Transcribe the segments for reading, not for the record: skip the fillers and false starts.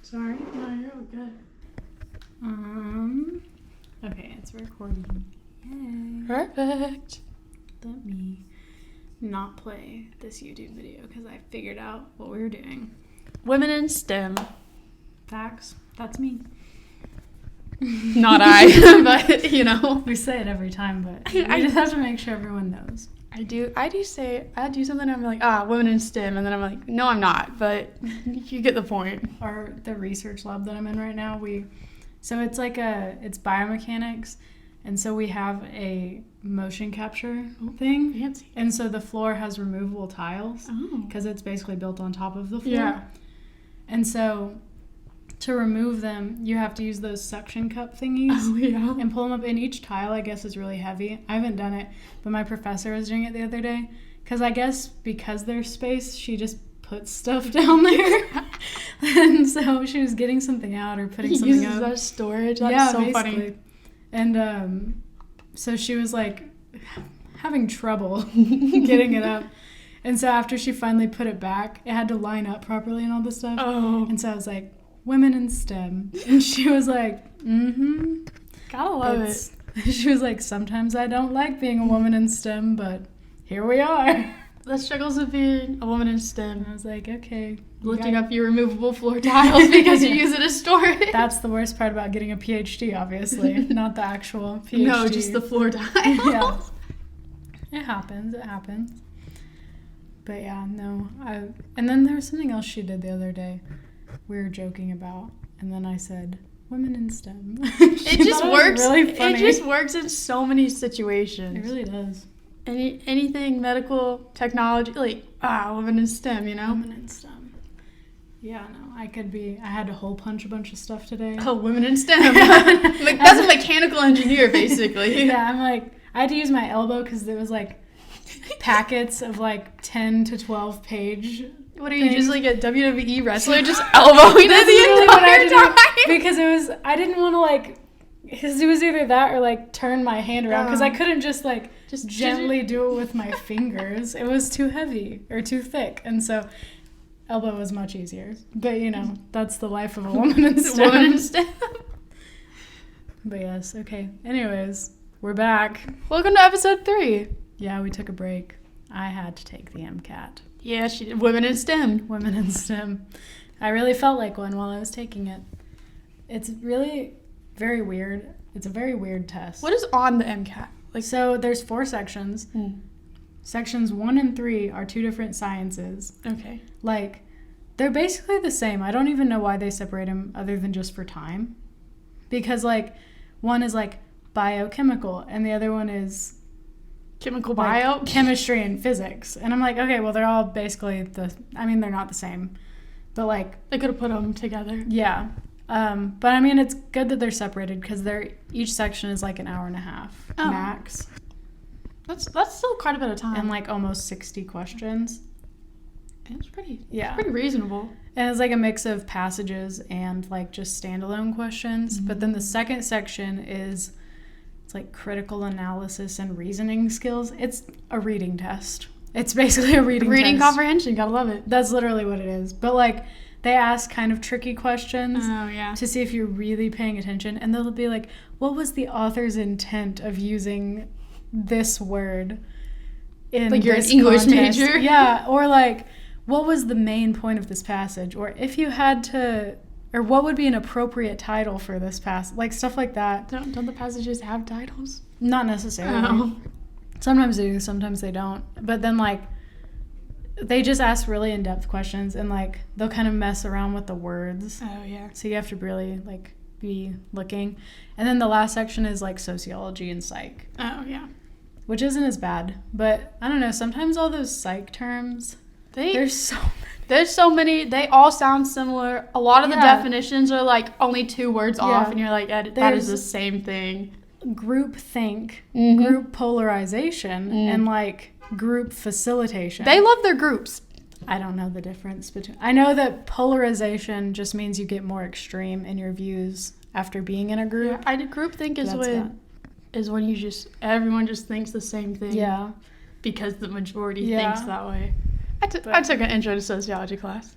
Sorry. No, you're all good. Okay, it's recording. Yay. Perfect. Let me not play this YouTube video because I figured out what we were doing. Women in STEM. Facts. That's me. Not I, but you know. We say it every time, but I just have to make sure everyone knows. I do say, I do something and I'm like, women in STEM, and then I'm like, no, I'm not, but you get the point. The research lab that I'm in right now, so it's like it's biomechanics, and so we have a motion capture thing. Fancy. And so the floor has removable tiles because it's basically built on top of the floor. Yeah. And so to remove them, you have to use those suction cup thingies and pull them up. And each tile, I guess, is really heavy. I haven't done it, but my professor was doing it the other day. Because there's space, she just puts stuff down there. And so she was getting something out or putting something uses up. That storage. That's so basically. funny. And so she was like having trouble getting it up. And so after she finally put it back, it had to line up properly and all this stuff. Oh. And so I was like, women in STEM. And she was like, Gotta love it. She was like, sometimes I don't like being a woman in STEM, but here we are. The struggles of being a woman in STEM. And I was like, okay. Lifting up your removable floor tiles because you use it as storage. That's the worst part about getting a PhD, obviously. Not the actual PhD. No, just the floor tiles. Yeah. It happens. But yeah, no. And then there was something else she did the other day we were joking about. And then I said, women in STEM. It just works. Really funny. It just works in so many situations. It really does. Anything medical, technology, like, women in STEM, you know? Women in STEM. Yeah, no, I had to hole punch a bunch of stuff today. Oh, women in STEM. Like, that's a mechanical engineer, basically. Yeah, I'm like, I had to use my elbow because there was like packets of like 10 to 12 page. What are you, just like a WWE wrestler, just elbowing it the entire time? Because I didn't want to like, because it was either that or like turn my hand around because I couldn't just gently do it with my fingers. It was too heavy or too thick, and so elbow was much easier. But you know, that's the life of a woman in STEM. Woman in STEM. But yes, okay. Anyways, we're back. Welcome to episode 3. Yeah, we took a break. I had to take the MCAT. Yeah, she did. Women in STEM. Women in STEM. I really felt like one while I was taking it. It's really very weird. It's a very weird test. What is on the MCAT? So there's 4 sections. Sections 1 and 3 are 2 different sciences. Okay. Like, they're basically the same. I don't even know why they separate them other than just for time. Because, like, one is, like, biochemical, and the other one is chemical bio? Chemistry and physics. And I'm like, okay, well, they're all basically they're not the same. But, like... They could have put them together. Yeah. But, I mean, it's good that they're separated because each section is, like, an hour and a half max. That's still quite a bit of time. And, like, almost 60 questions. It's pretty reasonable. And it's, like, a mix of passages and, like, just standalone questions. But then the second section is... It's like critical analysis and reasoning skills. It's a reading test. It's basically a reading test. Reading comprehension. Gotta love it. That's literally what it is. But, like, they ask kind of tricky questions to see if you're really paying attention. And they'll be like, what was the author's intent of using this word in like you're this an English context? major? Yeah. Or, like, what was the main point of this passage? Or if you had to... Or what would be an appropriate title for this passage? Like, stuff like that. Don't the passages have titles? Not necessarily. Oh. Sometimes they do, sometimes they don't. But then, like, they just ask really in-depth questions, and, like, they'll kind of mess around with the words. Oh, yeah. So you have to really, like, be looking. And then the last section is, like, sociology and psych. Oh, yeah. Which isn't as bad. But, I don't know, sometimes all those psych terms, there's so many. There's so many. They all sound similar. A lot of the definitions are, like, only 2 words off, and you're like, that is the same thing. Group think, group polarization, and, like, group facilitation. They love their groups. I don't know the difference between... I know that polarization just means you get more extreme in your views after being in a group. Yeah, group think is when you everyone just thinks the same thing. Yeah. Because the majority thinks that way. I took an intro to sociology class.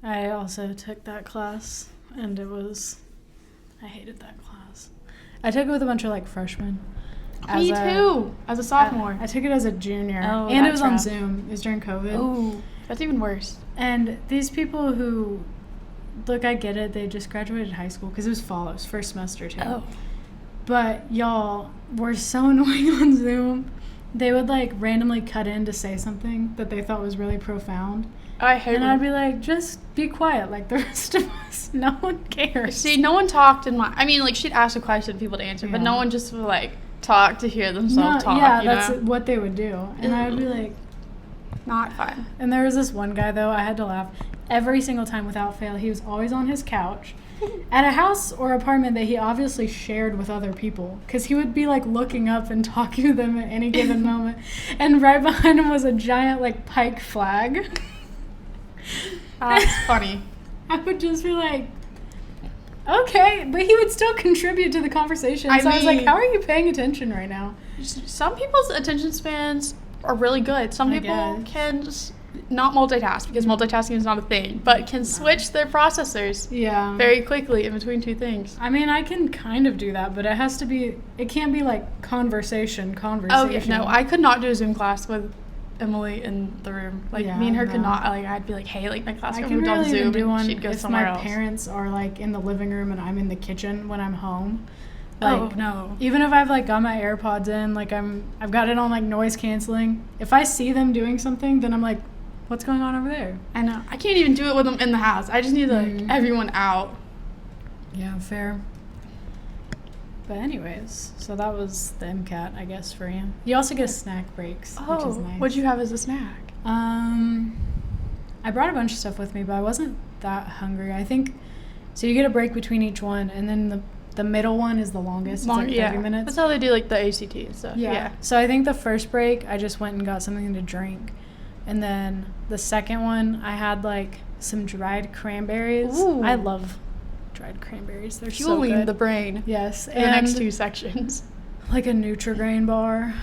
I also took that class. and I hated that class. I took it with a bunch of, like, freshmen. Me too, as a sophomore. I took it as a junior, and it was on Zoom. It was during COVID. Oh, that's even worse. And these people who, look, I get it, they just graduated high school, because it was first semester, too. Oh. But y'all were so annoying on Zoom. They would, like, randomly cut in to say something that they thought was really profound. I hate it. And I'd be like, just be quiet like the rest of us. No one cares. See, no one talked she'd ask a question for people to answer, but no one just would, like, talk to hear themselves talk. Yeah, that's what they would do. And I would be like... Not fun. And there was this one guy, though, I had to laugh. Every single time without fail, he was always on his couch at a house or apartment that he obviously shared with other people, because he would be, like, looking up and talking to them at any given moment. And right behind him was a giant, like, pike flag. That's funny. I would just be like, okay, but he would still contribute to the conversation. I was like, how are you paying attention right now? Some people's attention spans are really good. Some people can just not multitask, because multitasking is not a thing, but can switch their processors very quickly in between two things. I mean, I can kind of do that, but it can't be like conversation. Oh, yeah, no, I could not do a Zoom class with Emily in the room. Like, me and her could not, like, I'd be like, hey, like, my class moved on Zoom, and she'd go somewhere else. If my parents are, like, in the living room and I'm in the kitchen when I'm home. Like, no. Even if I've, like, got my AirPods in, like, I've got it on, like, noise canceling. If I see them doing something, then I'm like, what's going on over there? I know. I can't even do it with them in the house. I just need, like, everyone out. Yeah, fair. But anyways, so that was the MCAT, I guess, for you. You also get snack breaks, which is nice. What'd you have as a snack? I brought a bunch of stuff with me, but I wasn't that hungry. I think, so you get a break between each one, and then the middle one is the longest. It's like 30 minutes. That's how they do, like, the ACT and stuff. Yeah. So I think the first break, I just went and got something to drink. And then the second one, I had, like, some dried cranberries. Ooh. I love dried cranberries. They're so good. Fueling the brain. Yes. And the next two sections. Like a Nutri-Grain bar.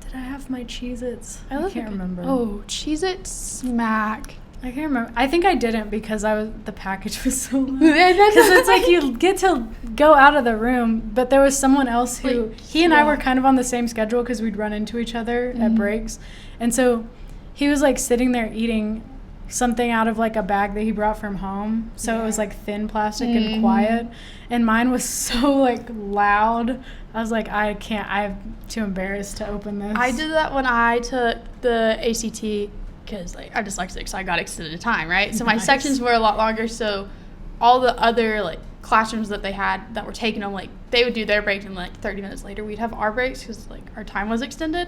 Did I have my Cheez-Its? I can't remember. Oh, Cheez-It smack. I can't remember. I think I didn't, because the package was so low. Because it's like you get to go out of the room, but there was someone else who, he and I were kind of on the same schedule, because we'd run into each other at breaks. And so he was, like, sitting there eating something out of, like, a bag that he brought from home. So it was, like, thin plastic and quiet. And mine was so, like, loud. I was like, I'm too embarrassed to open this. I did that when I took the ACT, because, like, I'm dyslexic, so I got extended time, right? So my sections were a lot longer, so all the other, like, classrooms that they had that were taking them, like, they would do their break, and, like, 30 minutes later we'd have our breaks, because, like, our time was extended.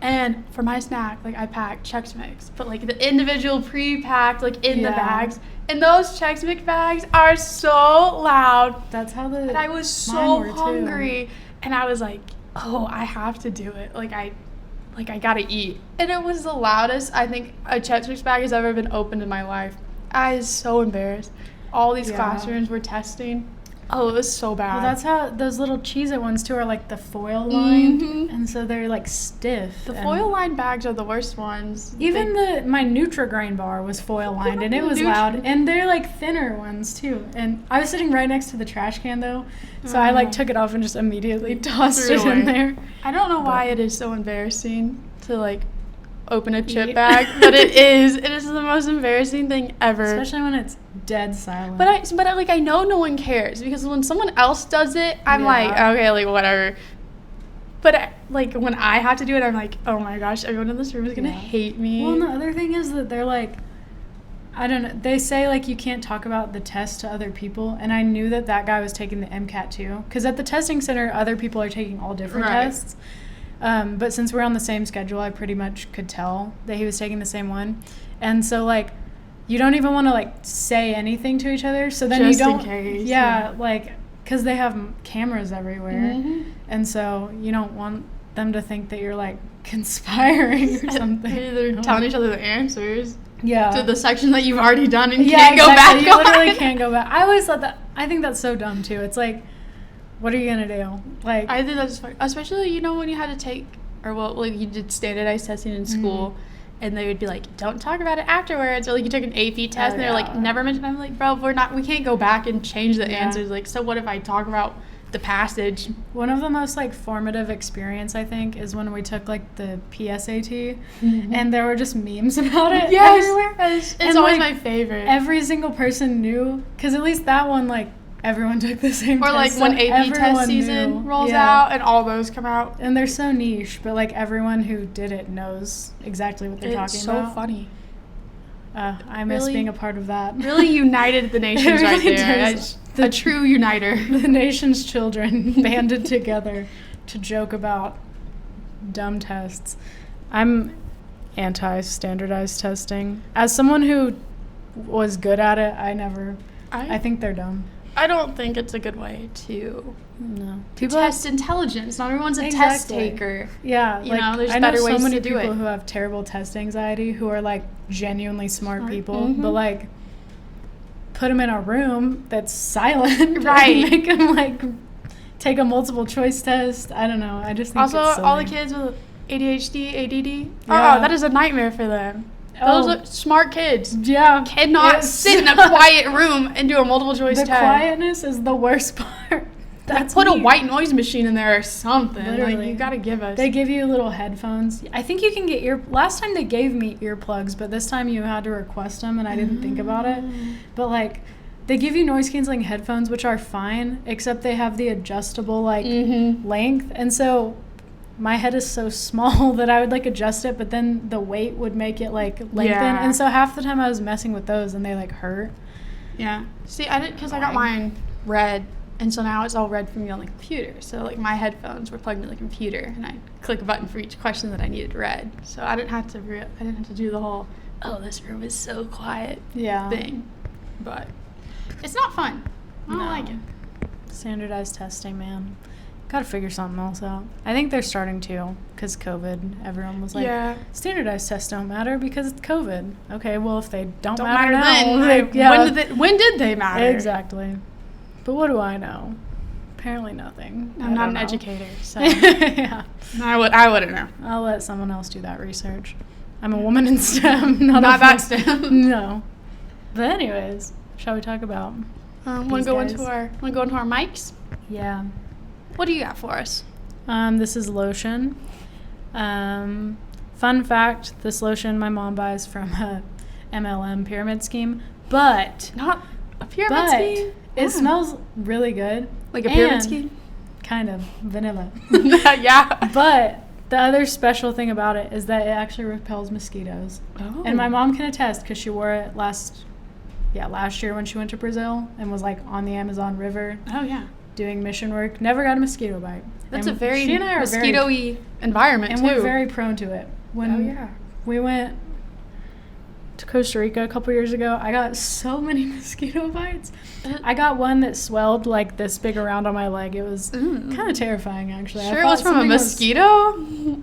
And for my snack, like, I packed Chex Mix, but, like, the individual pre-packed, like, in the bags, and those Chex Mix bags are so loud. That's how and I was so hungry, and I was like, oh, I have to do it. Like, I gotta eat. And it was the loudest I think a Chex Mix bag has ever been opened in my life. I was so embarrassed. All these classrooms were testing. Oh, it was so bad. Well, that's how those little Cheez-It ones, too, are, like, the foil lined. And so they're, like, stiff. The foil lined bags are the worst ones. Even my Nutri-Grain bar was foil lined, and it was loud. And they're, like, thinner ones, too. And I was sitting right next to the trash can, though. So I, like, took it off and just immediately tossed it in there. I don't know why it is so embarrassing to, like, open a chip bag, but it is the most embarrassing thing ever, especially when it's dead silent. But I know no one cares, because when someone else does it, I'm like, okay, like, whatever. But like, when I have to do it, I'm like, oh my gosh, everyone in this room is gonna hate me. Well, and the other thing is that they're like, I don't know, they say, like, you can't talk about the test to other people, and I knew that guy was taking the MCAT too, because at the testing center other people are taking all different tests. But since we're on the same schedule, I pretty much could tell that he was taking the same one. And so, like, you don't even want to, like, say anything to each other. So then just you don't. In case, like, because they have cameras everywhere. And so you don't want them to think that you're, like, conspiring or something. They're telling each other the answers. Yeah. To the section that you've already done and can't go back. You literally can't go back. I always thought that. I think that's so dumb, too. It's like, what are you going to do? Like, I think that's funny. Especially, when you had to take, or like, you did standardized testing in school, and they would be like, don't talk about it afterwards, or like you took an AP test and they're like, never mention. I'm like, bro, we can't go back and change the answers. Like, so what if I talk about the passage? One of the most like formative experience, I think, is when we took like the PSAT, and there were just memes about it everywhere. It's always my favorite. Every single person knew, because at least that one, like, everyone took the same test. Or like when AP test season rolls out and all those come out. And they're so niche, but like everyone who did it knows exactly what they're talking about. It's so funny. I miss being a part of that. Really united the nations right there. A true uniter. The nation's children banded together to joke about dumb tests. I'm anti-standardized testing. As someone who was good at it, I think they're dumb. I don't think it's a good way to test intelligence. Not everyone's a test taker. Yeah. There's better ways to do it. I know so many people who have terrible test anxiety who are, like, genuinely smart people. But, like, put them in a room that's silent. Right. And make them, like, take a multiple choice test. I don't know. I just think also, it's silly. All the kids with ADHD, ADD, that is a nightmare for them. Those are smart kids. Yeah. Cannot sit in a quiet room and do a multiple choice test. The quietness is the worst part. That's put a white noise machine in there or something. Literally. Like, you gotta give us. They give you little headphones. I think you can get last time they gave me earplugs, but this time you had to request them and I didn't think about it. But like, they give you noise canceling headphones, which are fine, except they have the adjustable like length. And so my head is so small that I would like adjust it, but then the weight would make it like lengthen. Yeah. And so half the time I was messing with those and they like hurt. Yeah. See, I didn't, because I got mine red, and so now it's all red for me on the computer. So like my headphones were plugged into the computer, and I click a button for each question that I needed read. So I didn't have to do the whole, this room is so quiet thing. But it's not fun. I don't like it. Standardized testing, man. Gotta figure something else out. I think they're starting to, because COVID, everyone was like, standardized tests don't matter because it's COVID. Okay, well, if they don't matter now, then, when did they matter? Exactly. But what do I know? Apparently nothing. I'm not an educator, so yeah. I wouldn't know. I'll let someone else do that research. I'm a woman in STEM, not that STEM. No. But anyways, shall we talk about want to go into our mics? Yeah. What do you got for us? This is lotion. Fun fact, this lotion my mom buys from a MLM pyramid scheme, but not a pyramid scheme. It smells really good. Like a pyramid scheme? Kind of. Vanilla. Yeah. But the other special thing about it is that it actually repels mosquitoes. Oh. And my mom can attest because she wore it last year when she went to Brazil and was like on the Amazon River. Oh, yeah. Doing mission work, never got a mosquito bite. That's a very mosquito-y environment, and too. we're very prone to it. When we went to Costa Rica a couple years ago, I got so many mosquito bites. I got one that swelled like this big around on my leg. It was kind of terrifying, actually. Sure, it was from a mosquito?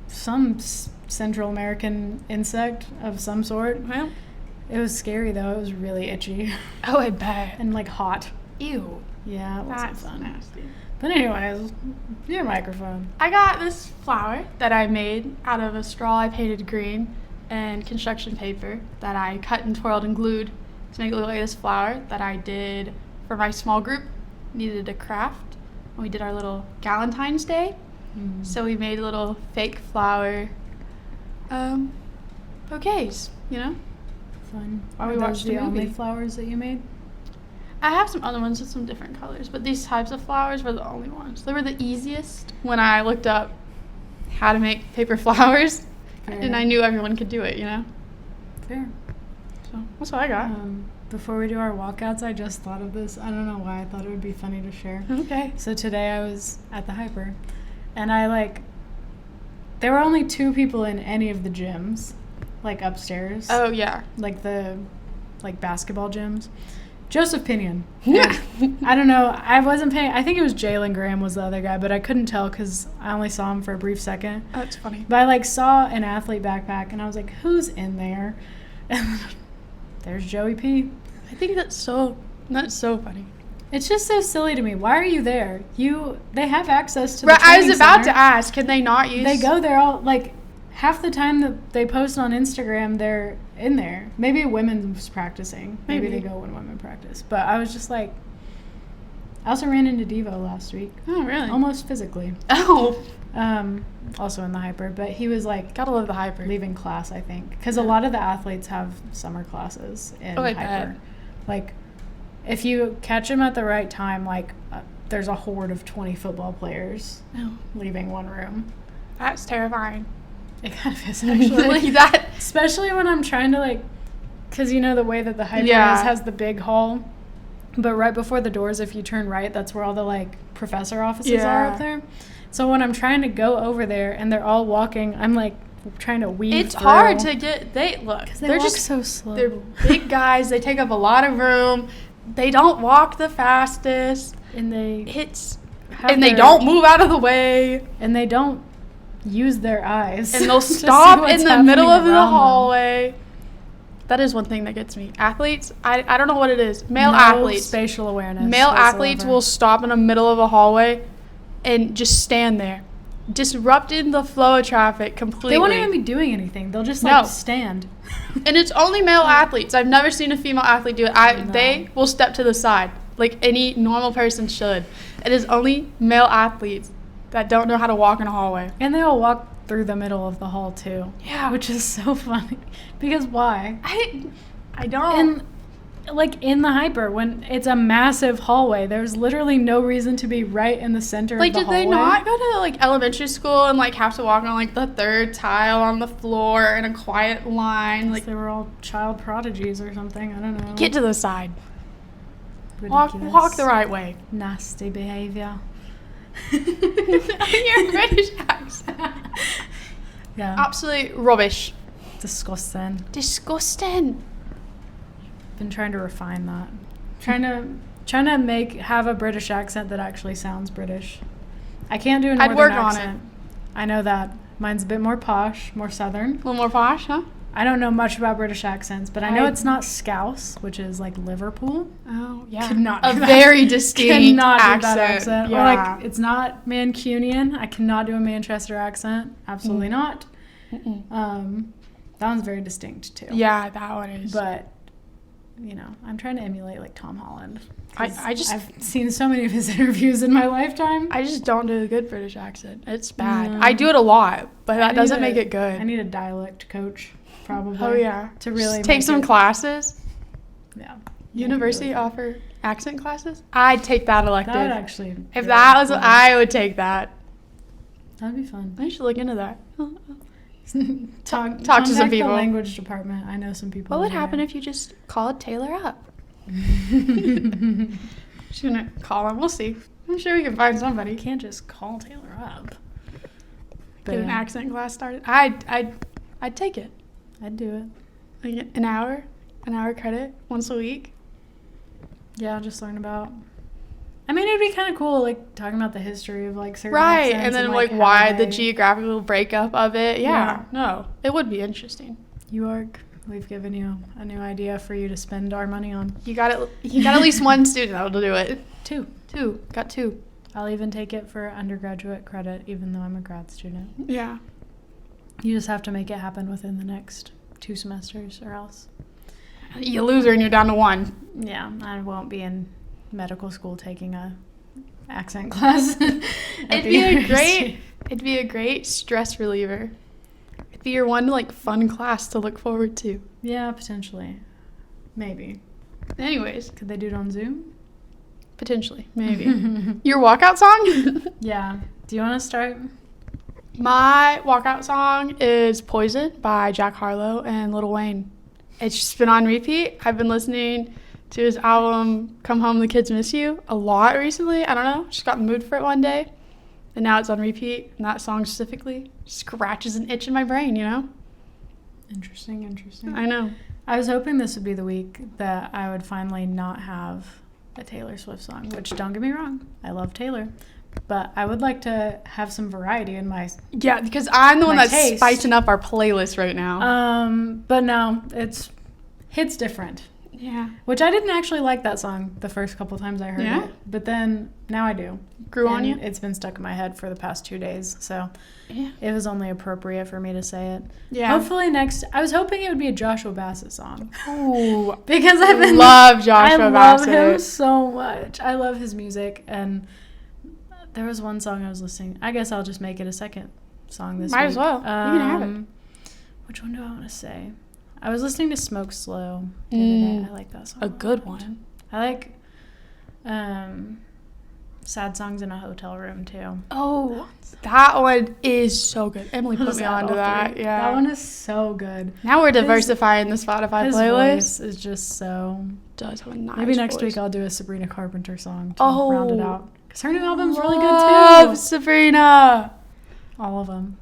Some Central American insect of some sort. Well, it was scary, though. It was really itchy. Oh, I bet. And like hot. Ew. Yeah, it wasn't fun. Nasty. But anyways, your microphone. I got this flower that I made out of a straw I painted green and construction paper that I cut and twirled and glued to make it look like this flower that I did for my small group. Needed a craft. And we did our little Galentine's Day. So we made little fake flower bouquets, Fun. While we watched the only flowers that you made? I have some other ones with some different colors, but these types of flowers were the only ones. They were the easiest when I looked up how to make paper flowers, and I knew everyone could do it, Fair. So that's what I got. Before we do our walkouts, I just thought of this. I don't know why I thought it would be funny to share. Okay. So today I was at the Hyper, and there were only 2 people in any of the gyms, like upstairs. Oh, yeah. Like the basketball gyms. Joseph Pinion. Yeah. I don't know. I wasn't paying. I think it was Jalen Graham was the other guy, but I couldn't tell because I only saw him for a brief second. Oh, that's funny. But I saw an athlete backpack, and I was like, who's in there? And there's Joey P. I think that's so funny. It's just so silly to me. Why are you there? They have access to the Right, I was about center. to ask, can they not use... They go there all, half the time that they post on Instagram, they're in there. Maybe women's practicing. Maybe they go when women practice. But I was just like, I also ran into Devo last week. Oh, really? Almost physically. Oh. Also in the hyper, but he was like, gotta love the hyper. Leaving class, I think, because a lot of the athletes have summer classes in hyper. Like, if you catch him at the right time, like there's a horde of 20 football players leaving one room. That's terrifying. It kind of is actually. Like that, especially when I'm trying to like, because you know the way that the hyper has the big hall, but right before the doors, if you turn right, that's where all the like professor offices are up there. So when I'm trying to go over there and they're all walking, I'm like trying to weave It's through. hard to get. They're walk just so slow. They're big guys. They take up a lot of room. They don't walk the fastest. And they don't move out of the way. And they don't use their eyes. And they'll stop in the middle of the hallway. That is one thing that gets me. Athletes, I don't know what it is. Male athletes. Spatial awareness. Male athletes will stop in the middle of a hallway and just stand there, disrupting the flow of traffic completely. They won't even be doing anything. They'll just like stand. And it's only male athletes. I've never seen a female athlete do it. They will step to the side like any normal person should. It is only male athletes that don't know how to walk in a hallway. And they all walk through the middle of the hall too. Yeah. Which is so funny. Because why? I don't. And like in the hyper, when it's a massive hallway, there's literally no reason to be right in the center of the hallway. Like, did they not go to like elementary school and like have to walk on like the third tile on the floor in a quiet line? Like they were all child prodigies or something. I don't know. Get to the side. Walk the right way. Nasty behavior. Your British accent. Yeah. Absolute rubbish. Disgusting. Been trying to refine that. Trying to have a British accent that actually sounds British. I can't do a northern accent. I'd work on it. I know that. Mine's a bit more posh, more southern. A little more posh, huh? I don't know much about British accents, but I know it's not Scouse, which is like Liverpool. Oh, yeah. Cannot do that. Very distinct accent. Do that accent. Yeah. Or like, it's not Mancunian. I cannot do a Manchester accent. Absolutely not. That one's very distinct, too. Yeah, that one is. But, you know, I'm trying to emulate like Tom Holland. I've seen so many of his interviews in my lifetime. I just don't do a good British accent. It's bad. I do it a lot, but that doesn't make it good. I need a dialect coach. Probably. Oh, yeah. To really take some classes. Yeah. University offer accent classes? I'd take that elective. That would actually. If that was, I would take that. That'd be fun. I should look into that. Talk to some people. The language department. I know some people. What would happen if you just called Taylor up? Just gonna call him. We'll see. I'm sure we can find somebody. You can't just call Taylor up. But get an accent class started. I'd take it. I'd do it. Like an hour credit once a week. Yeah, just learn about. I mean, it'd be kind of cool, like talking about the history of like certain accents, and then like why the geographical breakup of it. Yeah, no, it would be interesting. York, we've given you a new idea for you to spend our money on. You got at least one student that'll do it. Two. Got two. I'll even take it for undergraduate credit, even though I'm a grad student. Yeah. You just have to make it happen within the next 2 semesters or else. You loser and you're down to 1. Yeah, I won't be in medical school taking a accent class. It'd be a great stress reliever. It'd be your one like fun class to look forward to. Yeah, potentially. Maybe. Anyways. Could they do it on Zoom? Potentially. Maybe. Your walkout song? Yeah. Do you want to start? My walkout song is Poison by Jack Harlow and Lil Wayne. It's just been on repeat. I've been listening to his album Come Home, The Kids Miss You a lot recently. I don't know. Just got in the mood for it one day. And now it's on repeat. And that song specifically scratches an itch in my brain, you know? Interesting. I know. I was hoping this would be the week that I would finally not have a Taylor Swift song, which don't get me wrong. I love Taylor. But I would like to have some variety in my Yeah, because I'm the one that's spicing taste. up our playlist right now. But no, it's different. Yeah. Which I didn't actually like that song the first couple times I heard it. But then now I do. Grew on you? It's been stuck in my head for the past 2 days. So yeah. It was only appropriate for me to say it. Yeah. Hopefully I was hoping it would be a Joshua Bassett song. Ooh. Because I love Joshua Bassett. I love him so much. I love his music. And there was one song I was listening. I guess I'll just make it a second song this week. Might as well. You can have it. Which one do I want to say? I was listening to Smoke Slow the other day. I like that song. A good one. I like Sad Songs in a Hotel Room, too. Oh, that one is so good. Emily put me onto that. Yeah. That one is so good. Now we're diversifying the Spotify playlist. His voice is just so... Does have a nice Maybe next voice. week I'll do a Sabrina Carpenter song to round it out. Because her new album's really good, too. Love Sabrina. All of them.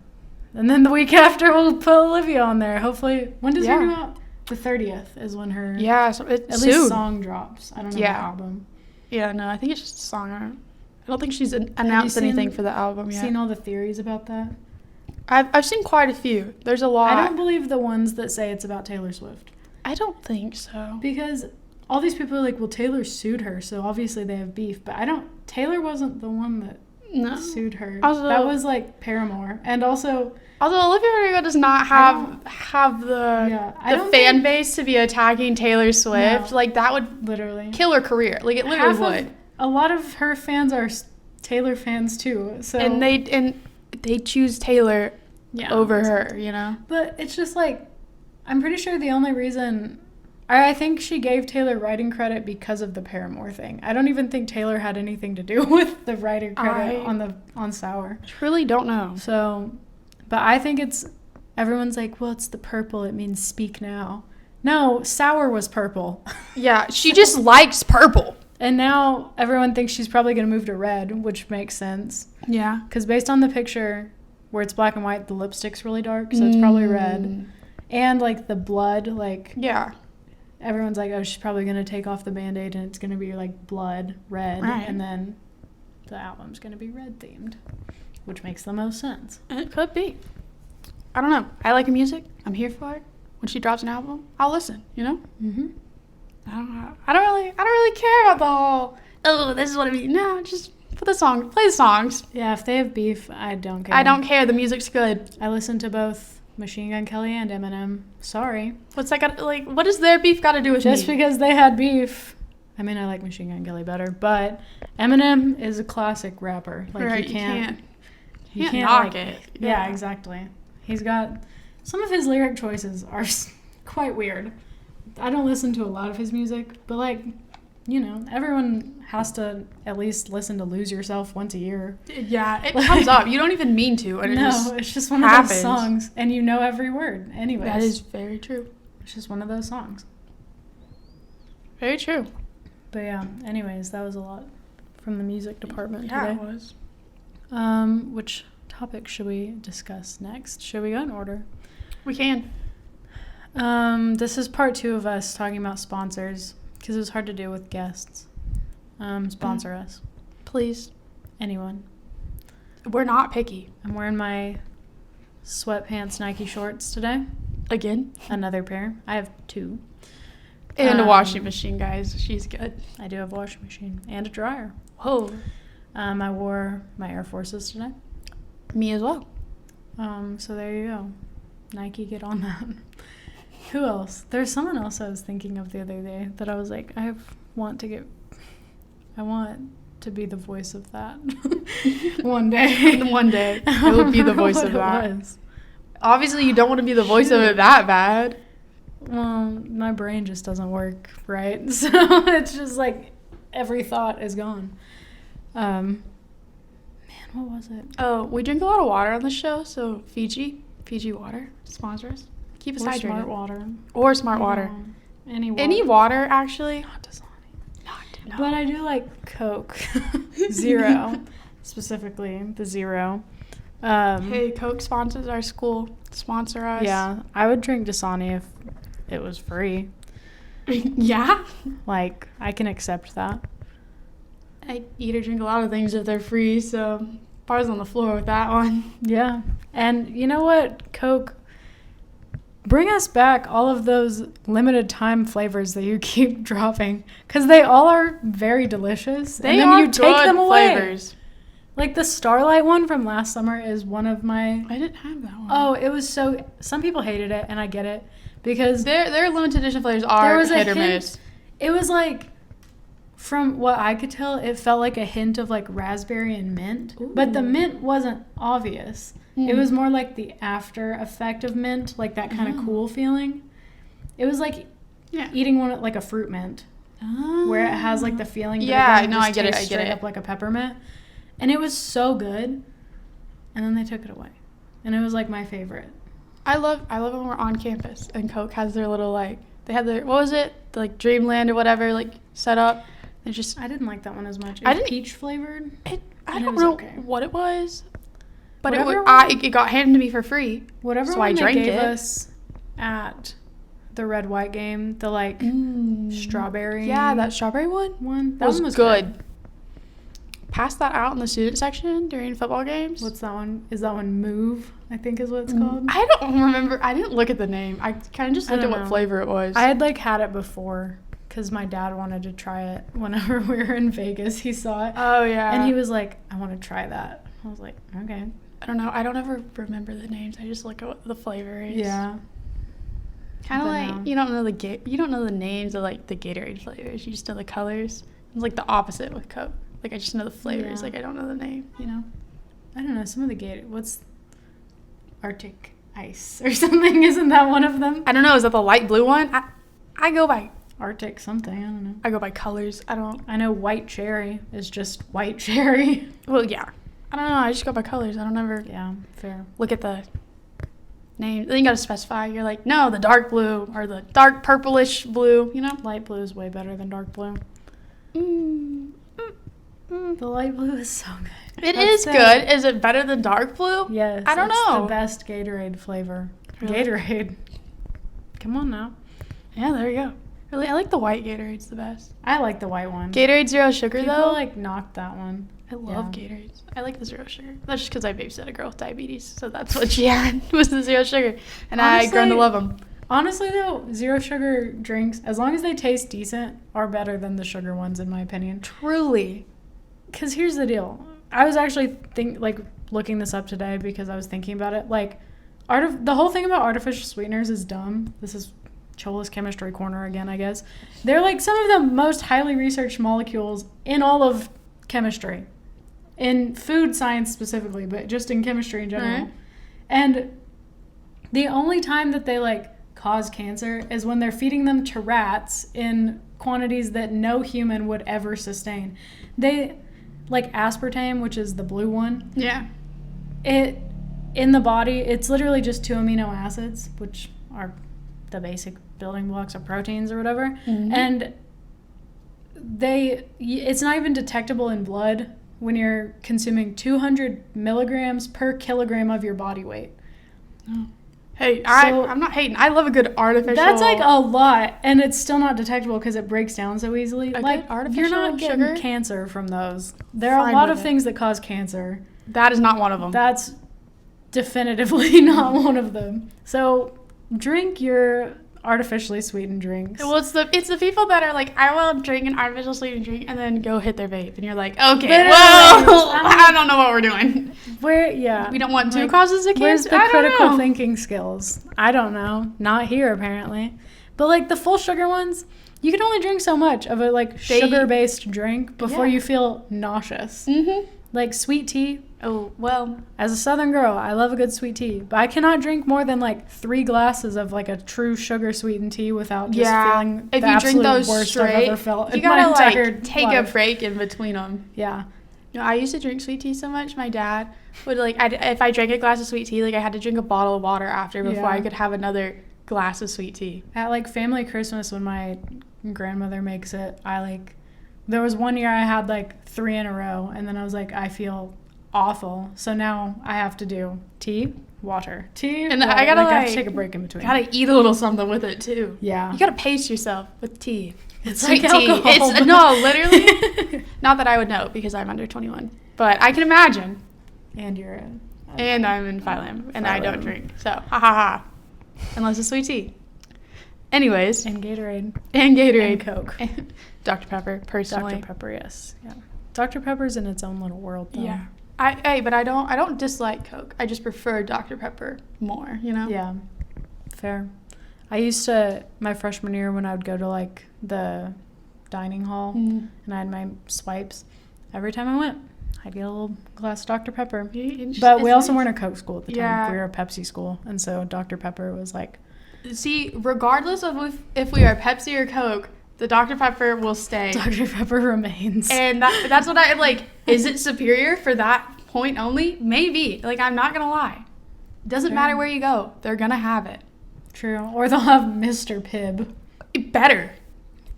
And then the week after, we'll put Olivia on there. Hopefully, when does her new out? The 30th is when her at least song drops. I don't know the album. Yeah, no, I think it's just a song. I don't think she's announced anything for the album yet. Seen all the theories about that? I've seen quite a few. There's a lot. I don't believe the ones that say it's about Taylor Swift. I don't think so. Because all these people are like, well, Taylor sued her, so obviously they have beef. But Taylor wasn't the one that sued her. Also, that was like Paramore. And also Olivia Rodrigo does not have the fan base to be attacking Taylor Swift. No, like, that would literally kill her career. Like, it literally would. A lot of her fans are Taylor fans too. So and they choose Taylor over her, you know? But it's just like, I'm pretty sure the only reason... I think she gave Taylor writing credit because of the Paramore thing. I don't even think Taylor had anything to do with the writing credit on Sour. Truly don't know. So... But I think everyone's like, well, it's the purple. It means speak now. No, Sour was purple. Yeah, she just likes purple. And now everyone thinks she's probably going to move to red, which makes sense. Yeah. Because based on the picture where it's black and white, the lipstick's really dark, so it's probably red. And, like, the blood, like... Yeah. Everyone's like, oh, she's probably going to take off the Band-Aid and it's going to be, like, blood, red. Right. And then the album's going to be red-themed. Which makes the most sense. It could be. I don't know. I like her music. I'm here for it. When she drops an album, I'll listen. You know. Mm-hmm. I don't know. I don't really care about the whole. Oh, this is what I mean. No, just put the song. Play the songs. Yeah, if they have beef, I don't care. I don't care. The music's good. I listen to both Machine Gun Kelly and Eminem. Sorry. What's that got? Like, what does their beef got to do with just me? Because they had beef. I mean, I like Machine Gun Kelly better, but Eminem is a classic rapper. Like, right, you can't knock it. Yeah, exactly. He's got... Some of his lyric choices are quite weird. I don't listen to a lot of his music, but, like, you know, everyone has to at least listen to Lose Yourself once a year. Yeah, it comes up. You don't even mean to. And it's just one of those songs, and you know every word. Anyways. That is very true. It's just one of those songs. Very true. But, yeah, anyways, that was a lot from the music department today. Yeah, it was. Which topic should we discuss next? Should we go in order? We can. This is part 2 of us talking about sponsors because it was hard to do with guests. Sponsor us. Please. Anyone. We're not picky. I'm wearing my sweatpants Nike shorts today. Again? Another pair. I have 2. And a washing machine, guys. She's good. I do have a washing machine and a dryer. Whoa. I wore my Air Forces today. Me as well. So there you go. Nike, get on that. Who else? There's someone else I was thinking of the other day that I was like, I want to be the voice of that. One day. One day. I would be the voice of that. Obviously, you don't want to be the voice of it that bad. Well, my brain just doesn't work right. So it's just like every thought is gone. Man, what was it? Oh, we drink a lot of water on the show, so Fiji water, sponsor us. Keep us hydrated. Smart water. Or smart water. Any water, actually. Not Dasani. No. But I do like Coke. Zero. Specifically, the Zero. Hey, Coke sponsors our school. Sponsor us. Yeah, I would drink Dasani if it was free. Yeah? Like, I can accept that. I eat or drink a lot of things if they're free, so bars on the floor with that one. Yeah. And you know what? Coke bring us back all of those limited time flavors that you keep dropping, because they all are very delicious. They and then are you take them away. flavors. Like the Starlight one from last summer is one of my... I didn't have that one. Oh, it was so... Some people hated it, and I get it. Because... Their limited edition flavors are hit or miss. It was like... From what I could tell, it felt like a hint of like raspberry and mint. Ooh. But the mint wasn't obvious. It was more like the after effect of mint, like that kind of cool feeling. It was like eating one like a fruit mint, where it has like the feeling. Yeah, no, I get it. Straight up like a peppermint, and it was so good. And then they took it away, and it was like my favorite. I love it when we're on campus and Coke has their little like they had their what was it the, like Dreamland or whatever like set up. It's just I didn't like that one as much. It was peach flavored. I don't know what it was. But it got handed to me for free. Whatever so one I drank they gave it. us at the red white game, the like strawberry. Yeah, that strawberry one. That was one was good. Pass that out in the student section during football games. What's that one? Is that one Move? I think is what it's called. I don't remember. I didn't look at the name. I kind of just looked at what flavor it was. I had like had it before. Because my dad wanted to try it whenever we were in Vegas. He saw it. Oh, yeah. And he was like, I want to try that. I was like, okay. I don't know. I don't ever remember the names. I just look at what the flavor is. Yeah. Kind of like, you don't know the names of, like, the Gatorade flavors. You just know the colors. It's like the opposite with Coke. Like, I just know the flavors. Like, I don't know the name, you know? I don't know. Some of the Gatorade. What's Arctic Ice or something? Isn't that one of them? I don't know. Is that the light blue one? I go by... Arctic something, I don't know. I go by colors. I know white cherry is just white cherry. Well, yeah. I don't know. I just go by colors. I don't ever fair. Look at the name. Then you got to specify. You're like, no, the dark blue or the dark purplish blue, you know? Light blue is way better than dark blue. The light blue is so good. It is good. Is it better than dark blue? Yes. I don't know. It's the best Gatorade flavor. Really? Gatorade. Come on now. Yeah, there you go. Really, I like the white Gatorade's the best. I like the white one. Gatorade Zero Sugar, People, though. like, knocked that one. I love Gatorades. I like the Zero Sugar. That's just because I babysat a girl with diabetes, so that's what she had, was the Zero Sugar. And honestly, I grown to love them. Honestly, though, Zero Sugar drinks, as long as they taste decent, are better than the sugar ones, in my opinion. Truly. Because here's the deal. I was actually looking this up today because I was thinking about it. Like, the whole thing about artificial sweeteners is dumb. This is Chola's chemistry corner again, I guess. They're like some of the most highly researched molecules in all of chemistry. In food science specifically, but just in chemistry in general. Right. And the only time that they like cause cancer is when they're feeding them to rats in quantities that no human would ever sustain. They like aspartame, which is the blue one. Yeah. It in the body, it's literally just 2 amino acids, which are the basic building blocks of proteins or whatever. Mm-hmm. And it's not even detectable in blood when you're consuming 200 milligrams per kilogram of your body weight. Oh. Hey, I'm not hating. I love a good artificial. That's like a lot, and it's still not detectable because it breaks down so easily. Like, you're not getting sugar? Cancer from those. There are a lot of things that cause cancer. That is not one of them. That's definitively not one of them. So drink your artificially sweetened drinks. Well, it's the people that are like, I will drink an artificial sweetened drink and then go hit their vape, and you're like, okay, well, I don't know what we're doing. We don't want two causes of cancer. Where's the critical thinking skills? I don't know. Not here apparently. But like the full sugar ones, you can only drink so much of a like sugar-based drink before you feel nauseous. Mm-hmm. Like sweet tea. Oh, well. As a Southern girl, I love a good sweet tea. But I cannot drink more than like 3 glasses of like a true sugar sweetened tea without just feeling the absolute worst straight, I've ever felt in my entire life. Take a break in between them. Yeah. You know, I used to drink sweet tea so much. My dad would like, if I drank a glass of sweet tea, like I had to drink a bottle of water after before I could have another glass of sweet tea. At like family Christmas when my grandmother makes it, there was one year I had like 3 in a row, and then I was like, I feel awful. So now I have to do tea, water, tea, and water. I gotta I have to take a break in between. Gotta eat a little something with it too. Yeah. You gotta pace yourself with tea. It's sweet like tea. alcohol. No, literally. Not that I would know because I'm under 21, but I can imagine. And you're and I'm in Phylum, and I don't drink. So, ha ha ha. unless it's sweet tea. Anyways. And Gatorade. And Coke. And Dr. Pepper, personally. Dr. Pepper, yes. Yeah. Dr. Pepper's in its own little world, though. Yeah. But I don't dislike Coke. I just prefer Dr. Pepper more, you know? Yeah. Fair. I used to, my freshman year, when I would go to, like, the dining hall, and I had my swipes, every time I went, I'd get a little glass of Dr. Pepper. But we also weren't a Coke school at the time. We were a Pepsi school. And so Dr. Pepper was like... See, regardless of if we are Pepsi or Coke, the Dr. Pepper will stay. Dr. Pepper remains. And that's what I, like, is it superior for that point only? Maybe. Like, I'm not going to lie. Doesn't matter where you go. They're going to have it. True. Or they'll have Mr. Pibb. Better.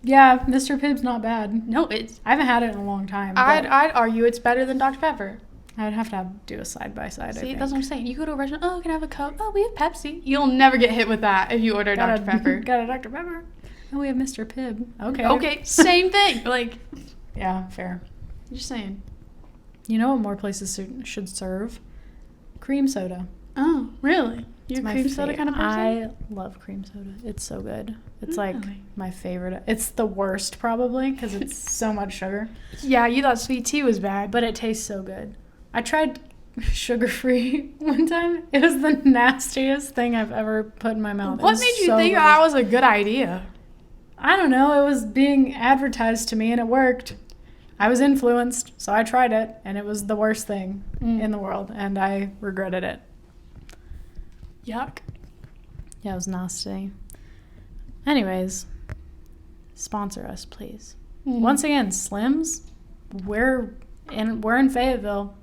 Yeah, Mr. Pibb's not bad. No, I haven't had it in a long time. I'd argue it's better than Dr. Pepper. I would have to do a side-by-side, See, that's what I'm saying. You go to a restaurant, oh, can I have a Coke? Oh, we have Pepsi. You'll never get hit with that if you order Dr. Pepper. Got a Dr. Pepper. Oh, we have Mr. Pibb. Okay. Okay, same thing. Like, yeah, fair. Just saying. You know what more places should serve? Cream soda. Oh, really? You're a cream soda kind of person? I love cream soda. It's so good. It's like my favorite. It's the worst probably because it's so much sugar. Yeah, you thought sweet tea was bad. But it tastes so good. I tried sugar-free one time. It was the nastiest thing I've ever put in my mouth. What made you think that was a good idea? I don't know. It was being advertised to me and it worked. I was influenced, so I tried it, and it was the worst thing in the world, and I regretted it. Yuck. Yeah, it was nasty. Anyways, sponsor us, please. Once again, Slims, we're in Fayetteville.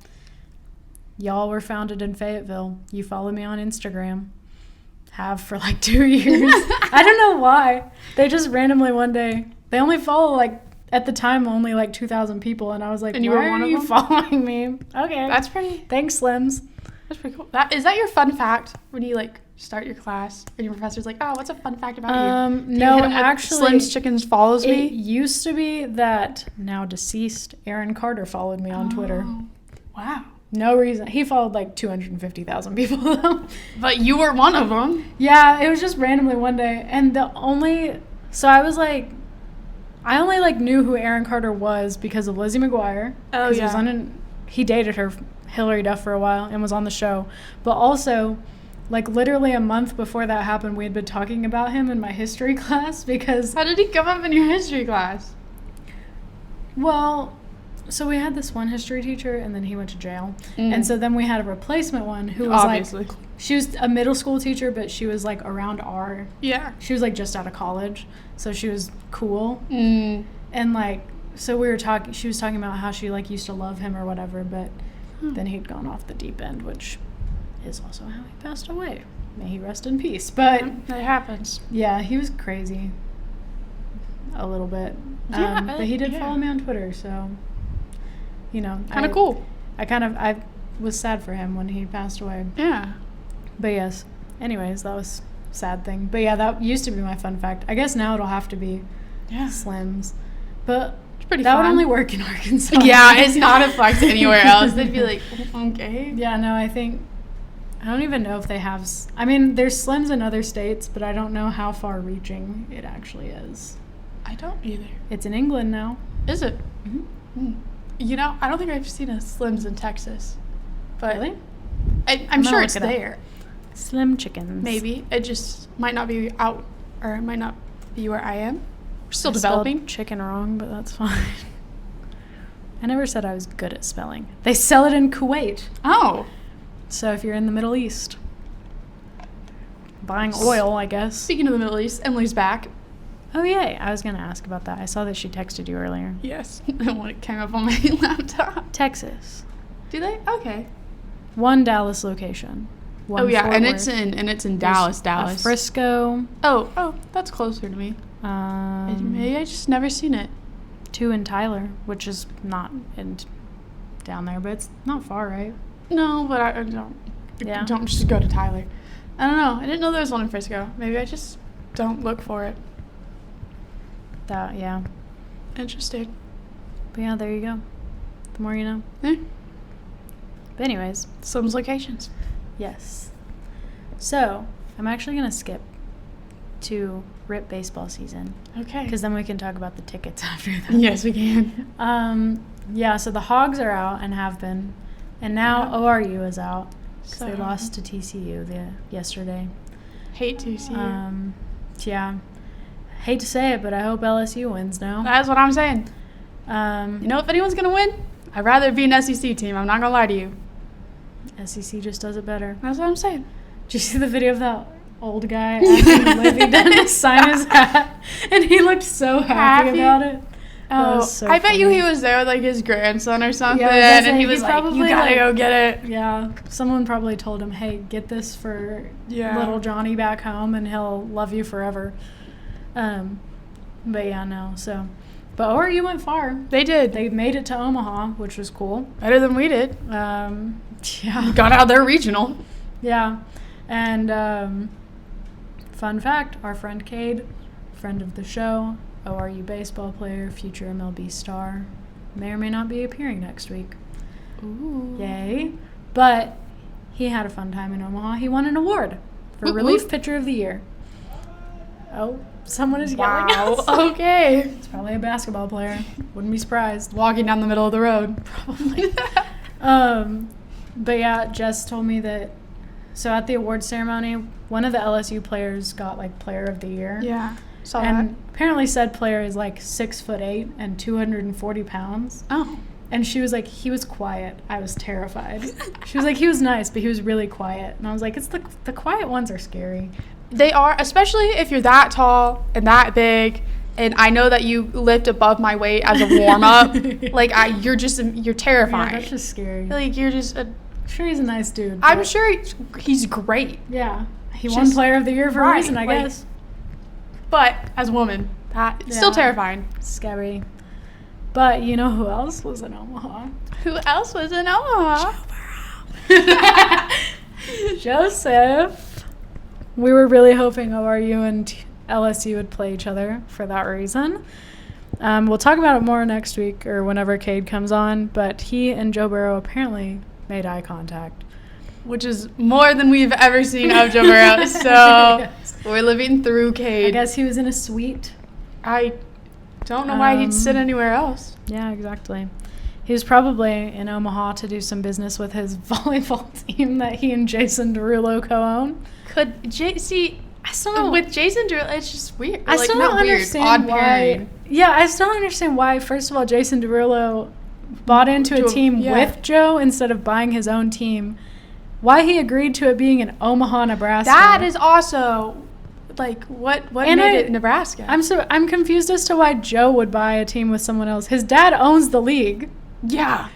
Y'all were founded in Fayetteville. You follow me on Instagram. Have for like 2 years. I don't know why. They just randomly one day, they only follow like, at the time, only like 2,000 people. And I was like, and why are you following me? Okay. That's pretty. Thanks, Slims. That's pretty cool. Is that your fun fact when you like start your class and your professor's like, oh, what's a fun fact about you? No, actually. Slim's Chickens follows me? It used to be that now deceased Aaron Carter followed me on Twitter. Wow. No reason. He followed like 250,000 people though. But you were one of them. Yeah, it was just randomly one day. And so I was like, I only like knew who Aaron Carter was because of Lizzie McGuire. Oh, yeah. He dated her, Hillary Duff, for a while and was on the show. But also, like literally a month before that happened, we had been talking about him in my history class because... How did he come up in your history class? Well... So we had this one history teacher, and then he went to jail. And so then we had a replacement one who was obviously. She was a middle school teacher, but she was like around she was like just out of college, so she was cool. And like, so we were talking, she was talking about how she like used to love him or whatever, but then he'd gone off the deep end, which is also how he passed away. May he rest in peace. But that happens. Yeah, he was crazy. A little bit. But he did follow me on Twitter, so... You know, kind of cool. I was sad for him when he passed away. Yeah. But yes. Anyways, that was a sad thing. But yeah, that used to be my fun fact. I guess now it'll have to be Slims. But it's pretty that fun. Would only work in Arkansas. Yeah, it's not a flex anywhere else. They'd be like, okay. Yeah, no, I don't even know if they have... I mean, there's Slims in other states, but I don't know how far reaching it actually is. I don't either. It's in England now. Is it? Mm-hmm. You know, I don't think I've seen a Slims in Texas. But really? I'm sure it's there. Slim Chickens. Maybe. It just might not be out, or it might not be where I am. We're still developing. Chicken wrong, but that's fine. I never said I was good at spelling. They sell it in Kuwait. Oh. So if you're in the Middle East, buying oil, I guess. Speaking of the Middle East, Emily's back. Oh, yay. I was going to ask about that. I saw that she texted you earlier. Yes. When it came up on my laptop. Texas. Do they? Okay. One Dallas location. One and it's in Dallas. Frisco. Oh, that's closer to me. Maybe I just never seen it. 2 in Tyler, which is not down there, but it's not far, right? No, but I don't. Yeah. Don't just go to Tyler. I don't know. I didn't know there was one in Frisco. Maybe I just don't look for it. Yeah. Interesting. But yeah, there you go. The more you know. Yeah. But anyways. Slim's locations. Yes. So, I'm actually going to skip to RIP baseball season. Okay. Because then we can talk about the tickets after that. Yes, we can. Yeah, so the Hogs are out and have been. And now ORU is out because they lost to TCU yesterday. Hate TCU. Yeah. Hate to say it, but I hope LSU wins now. That's what I'm saying. You know if anyone's going to win? I'd rather be an SEC team. I'm not going to lie to you. SEC just does it better. That's what I'm saying. Did you see the video of that old guy asking Livy to sign his hat? And he looked so happy about it. Oh, so I bet funny. you he was there with, like, his grandson or something, Yeah, and he was like, probably, you gotta go get it. Yeah, someone probably told him, hey, get this for little Johnny back home, and he'll love you forever. But yeah, no, so. But ORU went far. They did. They made it to Omaha, which was cool. Better than we did. Yeah. Got out their regional. Yeah. And fun fact, our friend Cade, friend of the show, ORU baseball player, future MLB star, may or may not be appearing next week. Ooh. Yay. But he had a fun time in Omaha. He won an award for Relief Pitcher of the Year. Oh, someone is yelling out. Okay. It's probably a basketball player. Wouldn't be surprised. Walking down the middle of the road. Probably. But yeah, Jess told me that, so at the award ceremony, one of the LSU players got, like, Player of the Year. Yeah. Saw And that. apparently said player is, like, 6'8" and 240 pounds. Oh. And she was like, he was quiet. I was terrified. She was like, he was nice, but he was really quiet. And I was like, it's the quiet ones are scary. They are, especially if you're that tall and that big. And I know that you lift above my weight as a warm up. Like, you're terrifying. Yeah, that's just scary. Like, you're just I'm sure he's a nice dude. I'm sure he's great. Yeah. He won Player of the Year for a reason, I guess. But as a woman, that's still terrifying. Scary. But you know who else was in Omaha? Who else was in Omaha? Joseph. We were really hoping ORU and LSU would play each other for that reason. We'll talk about it more next week or whenever Cade comes on, but he and Joe Burrow apparently made eye contact. Which is more than we've ever seen of Joe Burrow. So yes. We're living through Cade. I guess he was in a suite. I don't know why he'd sit anywhere else. Yeah, exactly. He was probably in Omaha to do some business with his volleyball team that he and Jason Derulo co-own. I still know. With Jason Derulo, it's just weird. I still don't understand why. Yeah, I still don't understand why, first of all, Jason Derulo bought into a team with Joe instead of buying his own team. Why he agreed to it being in Omaha, Nebraska. That is also, like, what made it Nebraska? I'm confused as to why Joe would buy a team with someone else. His dad owns the league. Yeah.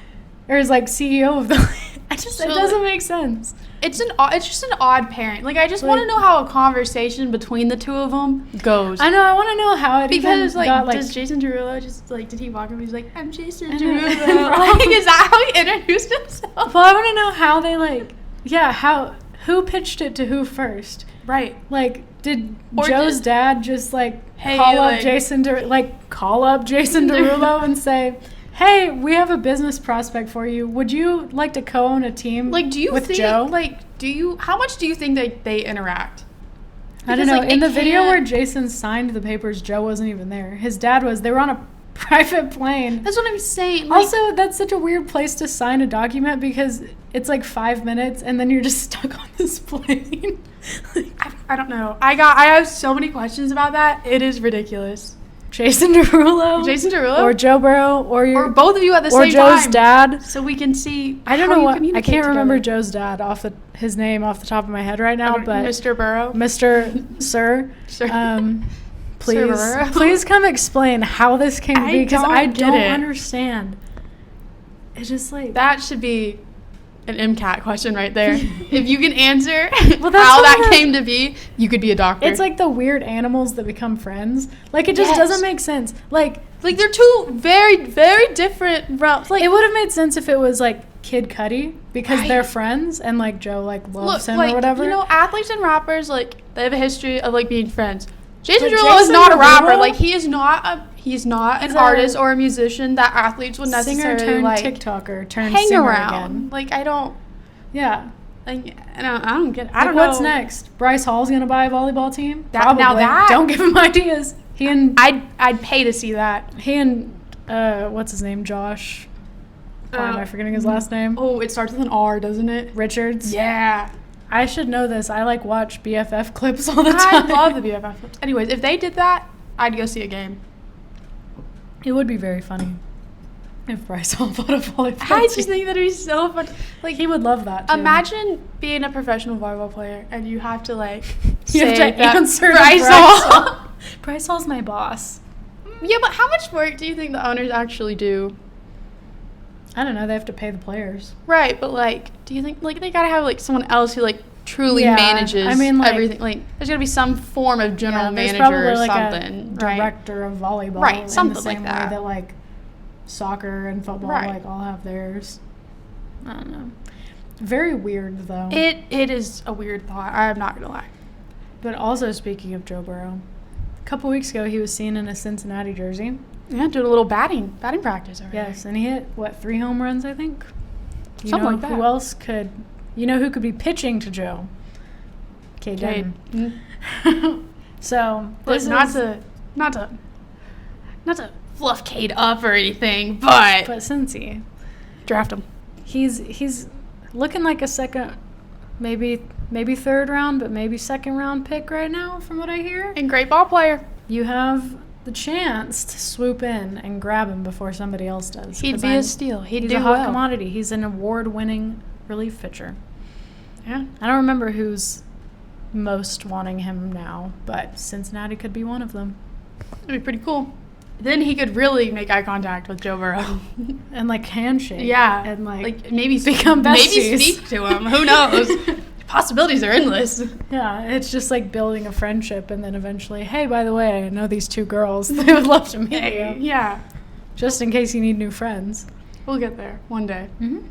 Or is, like, CEO of the league. It doesn't make sense. It's just an odd pairing. Like, I just want to know how a conversation between the two of them goes. I know. I want to know how it because, even got, does Jason Derulo just, like, did he walk up and he's like, I'm Jason Derulo? Like, is that how he introduced himself? Well, I want to know how they, like, who pitched it to who first? Right. Like, did Joe's dad just, like, call up Jason Derulo and say, hey, we have a business prospect for you. Would you like to co-own a team with Joe? How much do you think they interact? Because, I don't know. In the video where Jason signed the papers, Joe wasn't even there. His dad was. They were on a private plane. That's what I'm saying. Like, also, that's such a weird place to sign a document because it's like 5 minutes and then you're just stuck on this plane. I don't know. I have so many questions about that. It is ridiculous. Jason Derulo, or Joe Burrow, or both of you at the same time, or Joe's dad, so we can see. I don't know what I can't remember Joe's dad his name off the top of my head right now, but Mr. Burrow, Sir, please come explain how this came to be because I don't understand. It's just like that should be an MCAT question right there. If you can answer how that came to be, you could be a doctor. It's like the weird animals that become friends. Like, it just doesn't make sense. Like they're two very, very different realms. Like, it would have made sense if it was, like, Kid Cudi because they're friends and, like, Joe, like, loves him or whatever. You know, athletes and rappers, like, they have a history of, like, being friends. Jason Derulo is not a rapper. Like, he's not an artist or a musician that athletes would necessarily singer turned like TikToker turned hang singer around. Again. Like, I don't. Yeah, Like, I don't get it. I Like, don't know. what's next? Bryce Hall's going to buy a volleyball team? Now that... Don't give him ideas. I'd pay to see that. He and, what's his name, Josh? Why am I forgetting his last name? Oh, it starts with an R, doesn't it? Richards? Yeah. I should know this. I, watch BFF clips all the time. I love the BFF clips. Anyways, if they did that, I'd go see a game. It would be very funny if Bryce Hall bought a volleyball team. I just think that'd be so fun. Like, he would love that, too. Imagine being a professional volleyball player and you have to, you have to answer Bryce Hall. Bryce Hall's my boss. Yeah, but how much work do you think the owners actually do? I don't know. They have to pay the players. Right, but, do you think, they gotta have, someone else who, truly manages everything? There's gotta be some form of general manager or something, a director of volleyball. Right, something in the same like that. way that, soccer and football, all have theirs. I don't know. Very weird, though. It is a weird thought. I'm not gonna lie. But also, speaking of Joe Burrow, a couple weeks ago, he was seen in a Cincinnati jersey. Yeah, doing a little batting practice over Yes, and he hit, 3 home runs, I think? Something like that. Who else could... You know who could be pitching to Joe? Cade Denton. Mm-hmm. So, this not to fluff Cade up or anything, but Cincy, draft him. He's looking like a second, maybe third round, but maybe second round pick right now, from what I hear. And great ball player. You have the chance to swoop in and grab him before somebody else does. He'd be a steal. He's a hot commodity. He's an award-winning relief pitcher. Yeah. I don't remember who's most wanting him now, but Cincinnati could be one of them. It'd be pretty cool. Then he could really make eye contact with Joe Burrow. And handshake. Yeah. And maybe become besties. Maybe speak to him. Who knows? Possibilities are endless. Yeah, it's just building a friendship, and then eventually, hey, by the way, I know these 2 girls. They would love to meet you. Yeah. Just in case you need new friends. We'll get there one day. Mm-hmm.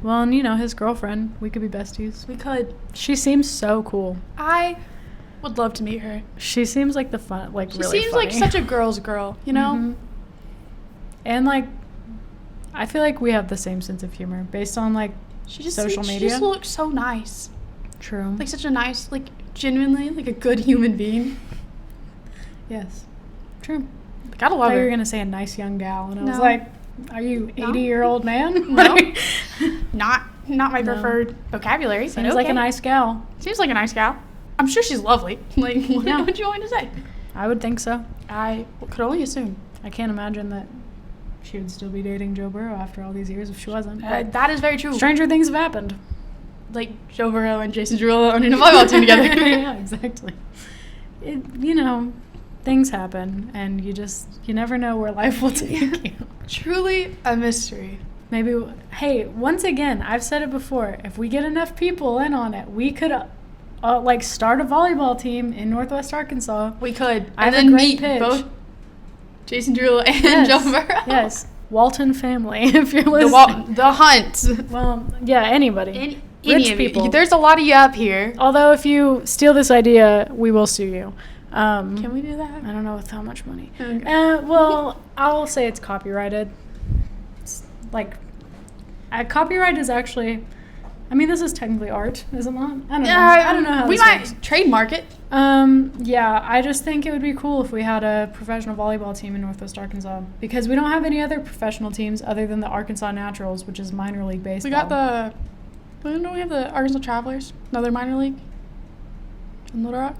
Well, and his girlfriend, we could be besties. We could. She seems so cool. I would love to meet her. She seems like the fun, really funny. She seems like such a girl's girl, you know? Mm-hmm. And, I feel like we have the same sense of humor based on, social media. She just looks so nice. True. Such a nice, genuinely, a good human being. Yes. True. Gotta love I thought her. you were going to say a nice young gal, and I was No. like, are you 80-year-old man? No. Not my preferred vocabulary. Seems like a nice gal. Seems like a nice gal. I'm sure she's lovely. What would you want me to say? I would think so. I could only assume. I can't imagine that she would still be dating Joe Burrow after all these years if she wasn't. That is very true. Stranger things have happened. Joe Burrow and Jason Derulo owning a volleyball team together. Yeah, exactly. Things happen, and you never know where life will take you. Truly a mystery. Maybe, hey, once again, I've said it before, if we get enough people in on it, we could start a volleyball team in Northwest Arkansas. We could. And then meet both Jason Derulo and Joe Burrow. Yes. Walton family, if you're listening. The Hunt. Well, yeah, anybody. Rich people. There's a lot of you up here. Although if you steal this idea, we will sue you. Can we do that? I don't know with how much money. Okay. Well, I'll say it's copyrighted. It's copyright is actually... this is technically art, is it not? I don't know. I don't know how we this might works. trademark it. Yeah, I just think it would be cool if we had a professional volleyball team in Northwest Arkansas, because we don't have any other professional teams other than the Arkansas Naturals, which is minor league baseball. We have the Arkansas Travelers, another minor league in Little Rock.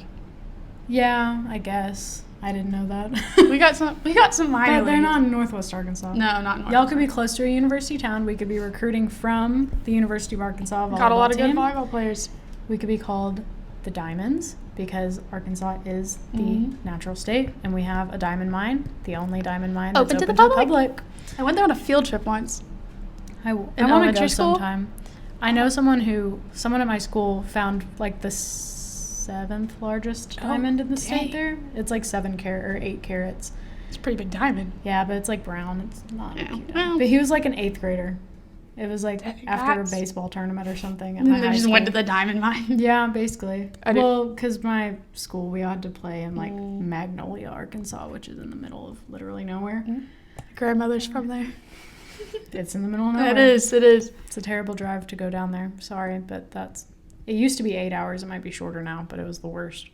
Yeah, I guess. I didn't know that. we got some minor leagues. They're not in Northwest Arkansas. No, not in Northwest. Y'all could be close to a university town. We could be recruiting from the University of Arkansas volleyball team. Got a lot of good volleyball players. We could be called the Diamonds because Arkansas is the natural state, and we have a diamond mine, the only diamond mine that's open to the public. I went there on a field trip once. I want to go sometime. I know someone at my school found the 7th largest diamond in the state there. It's 7 carat or 8 carats. It's a pretty big diamond. Yeah, but it's brown. It's not cute. Well, but he was an 8th grader. It was after a baseball tournament or something at my high they just school. went to the diamond mine. Yeah, basically. Well, because my school, we had to play in Magnolia, Arkansas, which is in the middle of literally nowhere. My grandmother's from there. It's in the middle of nowhere. It is. It's a terrible drive to go down there. Sorry, but it used to be 8 hours. It might be shorter now, but it was the worst.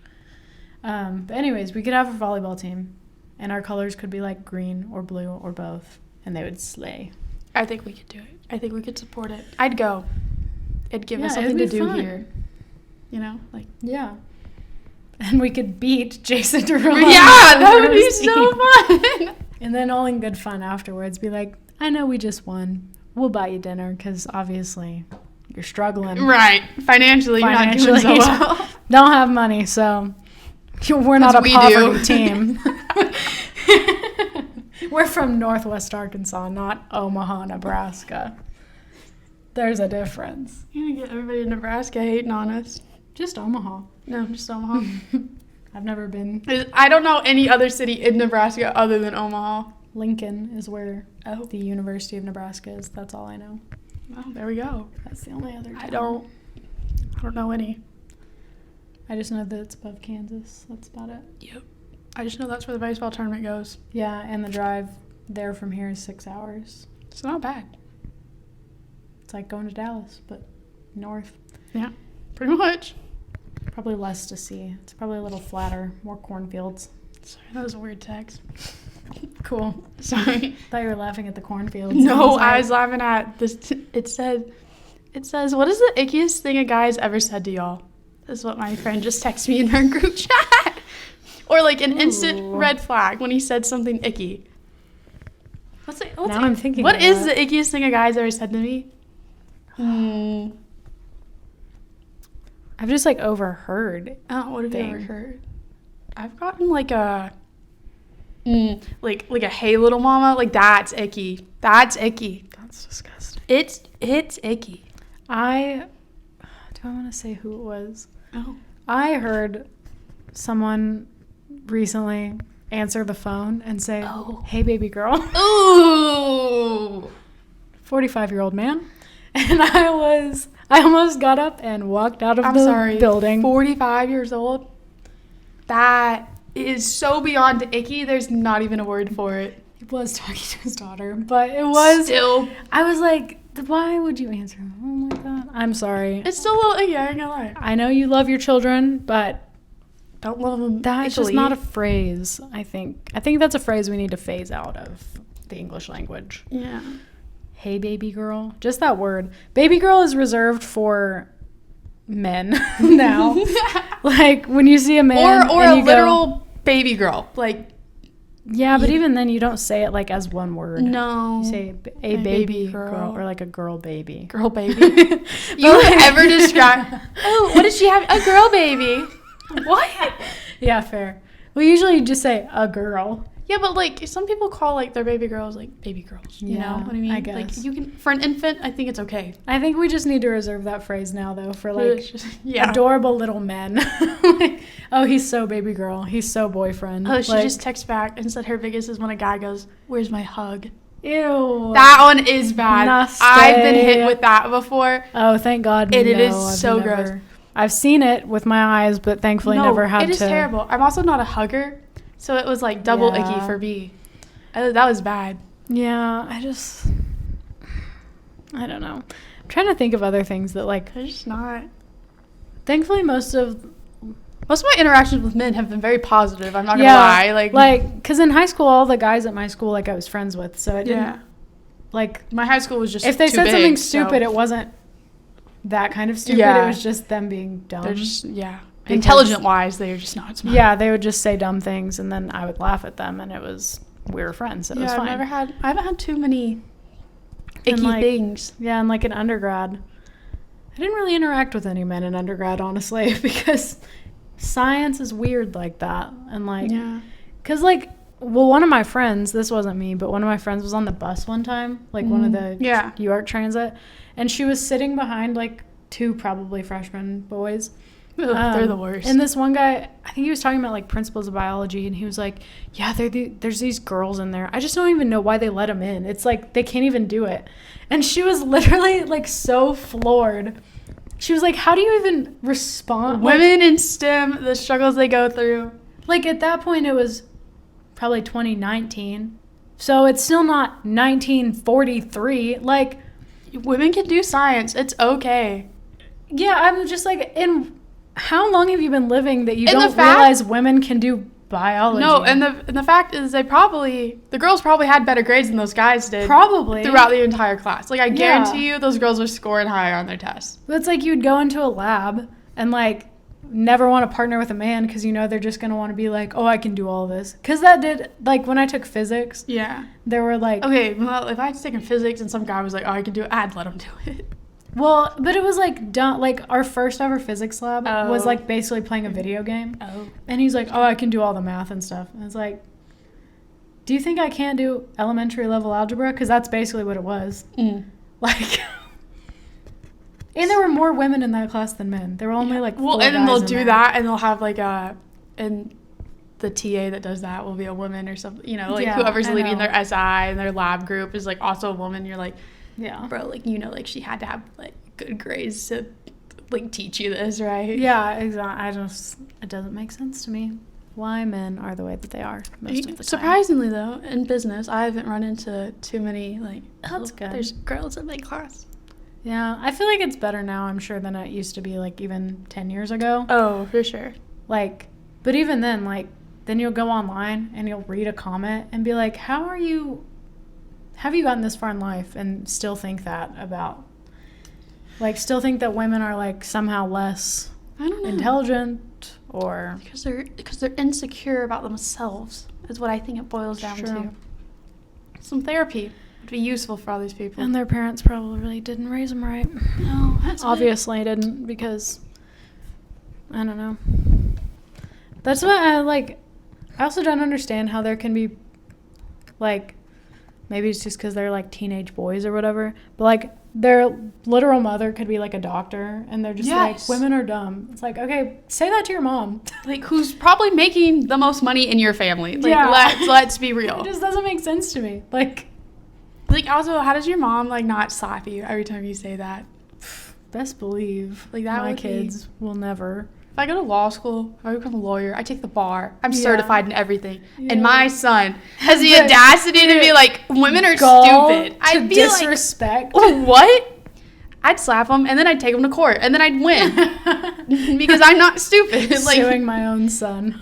But anyways, we could have a volleyball team, and our colors could be like green or blue or both, and they would slay. I think we could do it. I think we could support it. I'd go. It'd give us something to do here. You know, like yeah. And we could beat Jason Derulo. Yeah, that would be so fun. And then all in good fun afterwards, be like, I know we just won. We'll buy you dinner because obviously you're struggling. Right. Financially, you're not doing so well. Don't have money, so we're not a poverty team. We're from Northwest Arkansas, not Omaha, Nebraska. There's a difference. You're going to get everybody in Nebraska hating on us. Just Omaha. No, just Omaha. I've never been. I don't know any other city in Nebraska other than Omaha. Lincoln is where the University of Nebraska is. That's all I know. Well, there we go. That's the only other town. I don't know any. I just know that it's above Kansas. That's about it. Yep. I just know that's where the baseball tournament goes. Yeah, and the drive there from here is 6 hours. It's not bad. It's like going to Dallas, but north. Yeah, pretty much. Probably less to see. It's probably a little flatter, more cornfields. Sorry, that was a weird text. Cool. Sorry. Thought you were laughing at the cornfields. No, I was laughing at this. It says, what is the ickiest thing a guy has ever said to y'all? This is what my friend just texted me in her group chat. Or like an instant red flag when he said something icky. I'm thinking what is the ickiest thing a guy's ever said to me? I've just like overheard. Oh, what have you ever heard? I've gotten like a like a hey little mama, like that's icky. That's icky. That's disgusting. It's icky. Do I want to say who it was? Oh. I heard someone recently answer the phone and say, "Hey baby girl." Ooh. 45-year-old man. And I almost got up and walked out of the building. 45 years old? That is so beyond icky, there's not even a word for it. He was talking to his daughter, but it was... Still. I was like, why would you answer him like that? I'm sorry. It's still a little icky, I ain't gonna lie. I know you love your children, but... Don't love them That's just not a phrase, I think. I think that's a phrase we need to phase out of the English language. Yeah. Hey, baby girl. Just that word. Baby girl is reserved for men now. Like, when you see a man or a literal baby girl. Like, yeah, but even then, you don't say it, like, as one word. No. You say a baby girl. Or, like, a girl baby. Girl baby. You ever describe... Oh, what does she have? A girl baby. What? Yeah, fair. We usually just say a girl. Yeah, but like some people call like their baby girls like baby girls. You know what I mean? I guess. Like you can for an infant, I think it's okay. I think we just need to reserve that phrase now though for like adorable little men. Like, oh, he's so baby girl. He's so boyfriend. Oh, she just texted back and said her biggest is when a guy goes, "Where's my hug?" Ew. That one is bad. Nasty. I've been hit with that before. Oh, thank God. It is so gross. I've seen it with my eyes, but thankfully never had to. It is terrible. I'm also not a hugger, so it was like double icky for me. That was bad. Yeah, I don't know. I'm trying to think of other things that like. They're just not. Thankfully, most of my interactions with men have been very positive. I'm not gonna lie. Like, because in high school, all the guys at my school, like I was friends with, so I didn't. Like my high school was just. If they said something stupid, it wasn't that kind of stupid. Yeah. It was just them being dumb. They're just intelligent wise, they're just not smart. Yeah, they would just say dumb things, and then I would laugh at them, and we were friends, so it was fine. I haven't had too many icky things. Yeah, and like in undergrad, I didn't really interact with any men in undergrad, honestly, because science is weird like that, and like, because like, well, one of my friends, this wasn't me, but one of my friends was on the bus one time, like one of the UArk transit, and she was sitting behind like two probably freshman boys. They're the worst. And this one guy, I think he was talking about like principles of biology, and he was like, yeah, there's these girls in there. I just don't even know why they let them in. It's like they can't even do it. And she was literally like so floored. She was like, how do you even respond? Women in STEM, the struggles they go through. Like at that point, it was probably 2019. So it's still not 1943. Like, women can do science. It's okay. Yeah, I'm just like, how long have you been living that you don't realize women can do biology? No, and the fact is the girls probably had better grades than those guys did. Probably. Throughout the entire class. Like, I guarantee you those girls were scoring higher on their tests. It's like you'd go into a lab and, like, never want to partner with a man because you know they're just going to want to be like, oh, I can do all this. Because that did, like, when I took physics. Yeah. There were, like... Okay, well, if I had taken physics and some guy was like, oh, I can do it, I'd let him do it. Well, but it was like done. Like our first ever physics lab was like basically playing a video game. Oh. And he's like, "Oh, I can do all the math and stuff." And it's like, "Do you think I can't do elementary level algebra?" Because that's basically what it was. Like, and there were more women in that class than men. There were only like 4 and then guys they'll do that, and they'll have like and the TA that does that will be a woman or something. You know, like whoever's leading their SI and their lab group is like also a woman. You're like. Yeah. Bro, like, you know, like, she had to have, like, good grades to, like, teach you this, right? Yeah, exactly. It doesn't make sense to me why men are the way that they are most of the time. Surprisingly, though, in business, I haven't run into too many, like, that's good. There's girls in my class. Yeah, I feel like it's better now, I'm sure, than it used to be, like, even 10 years ago. Oh, for sure. Like, but even then, like, then you'll go online and you'll read a comment and be like, have you gotten this far in life and still think that about, like, still think that women are, like, somehow less intelligent or... Because they're insecure about themselves is what I think it boils down to. Some therapy would be useful for all these people. And their parents probably really didn't raise them right. No, that's obviously didn't, because, I don't know. That's what I also don't understand how there can be, like... Maybe it's just because they're, like, teenage boys or whatever. But, like, their literal mother could be, like, a doctor. And they're just like, women are dumb. It's like, okay, say that to your mom. Like, who's probably making the most money in your family. Like, let's be real. It just doesn't make sense to me. Like, also, how does your mom, like, not slap you every time you say that? Best believe. Like, that my kids will never... If I go to law school, if I become a lawyer, I take the bar. I'm certified in everything. Yeah. And my son has the audacity to be like, women are stupid. I'd be disrespect. Like, what? I'd slap him, and then I'd take him to court, and then I'd win. Because I'm not stupid. Suing my own son.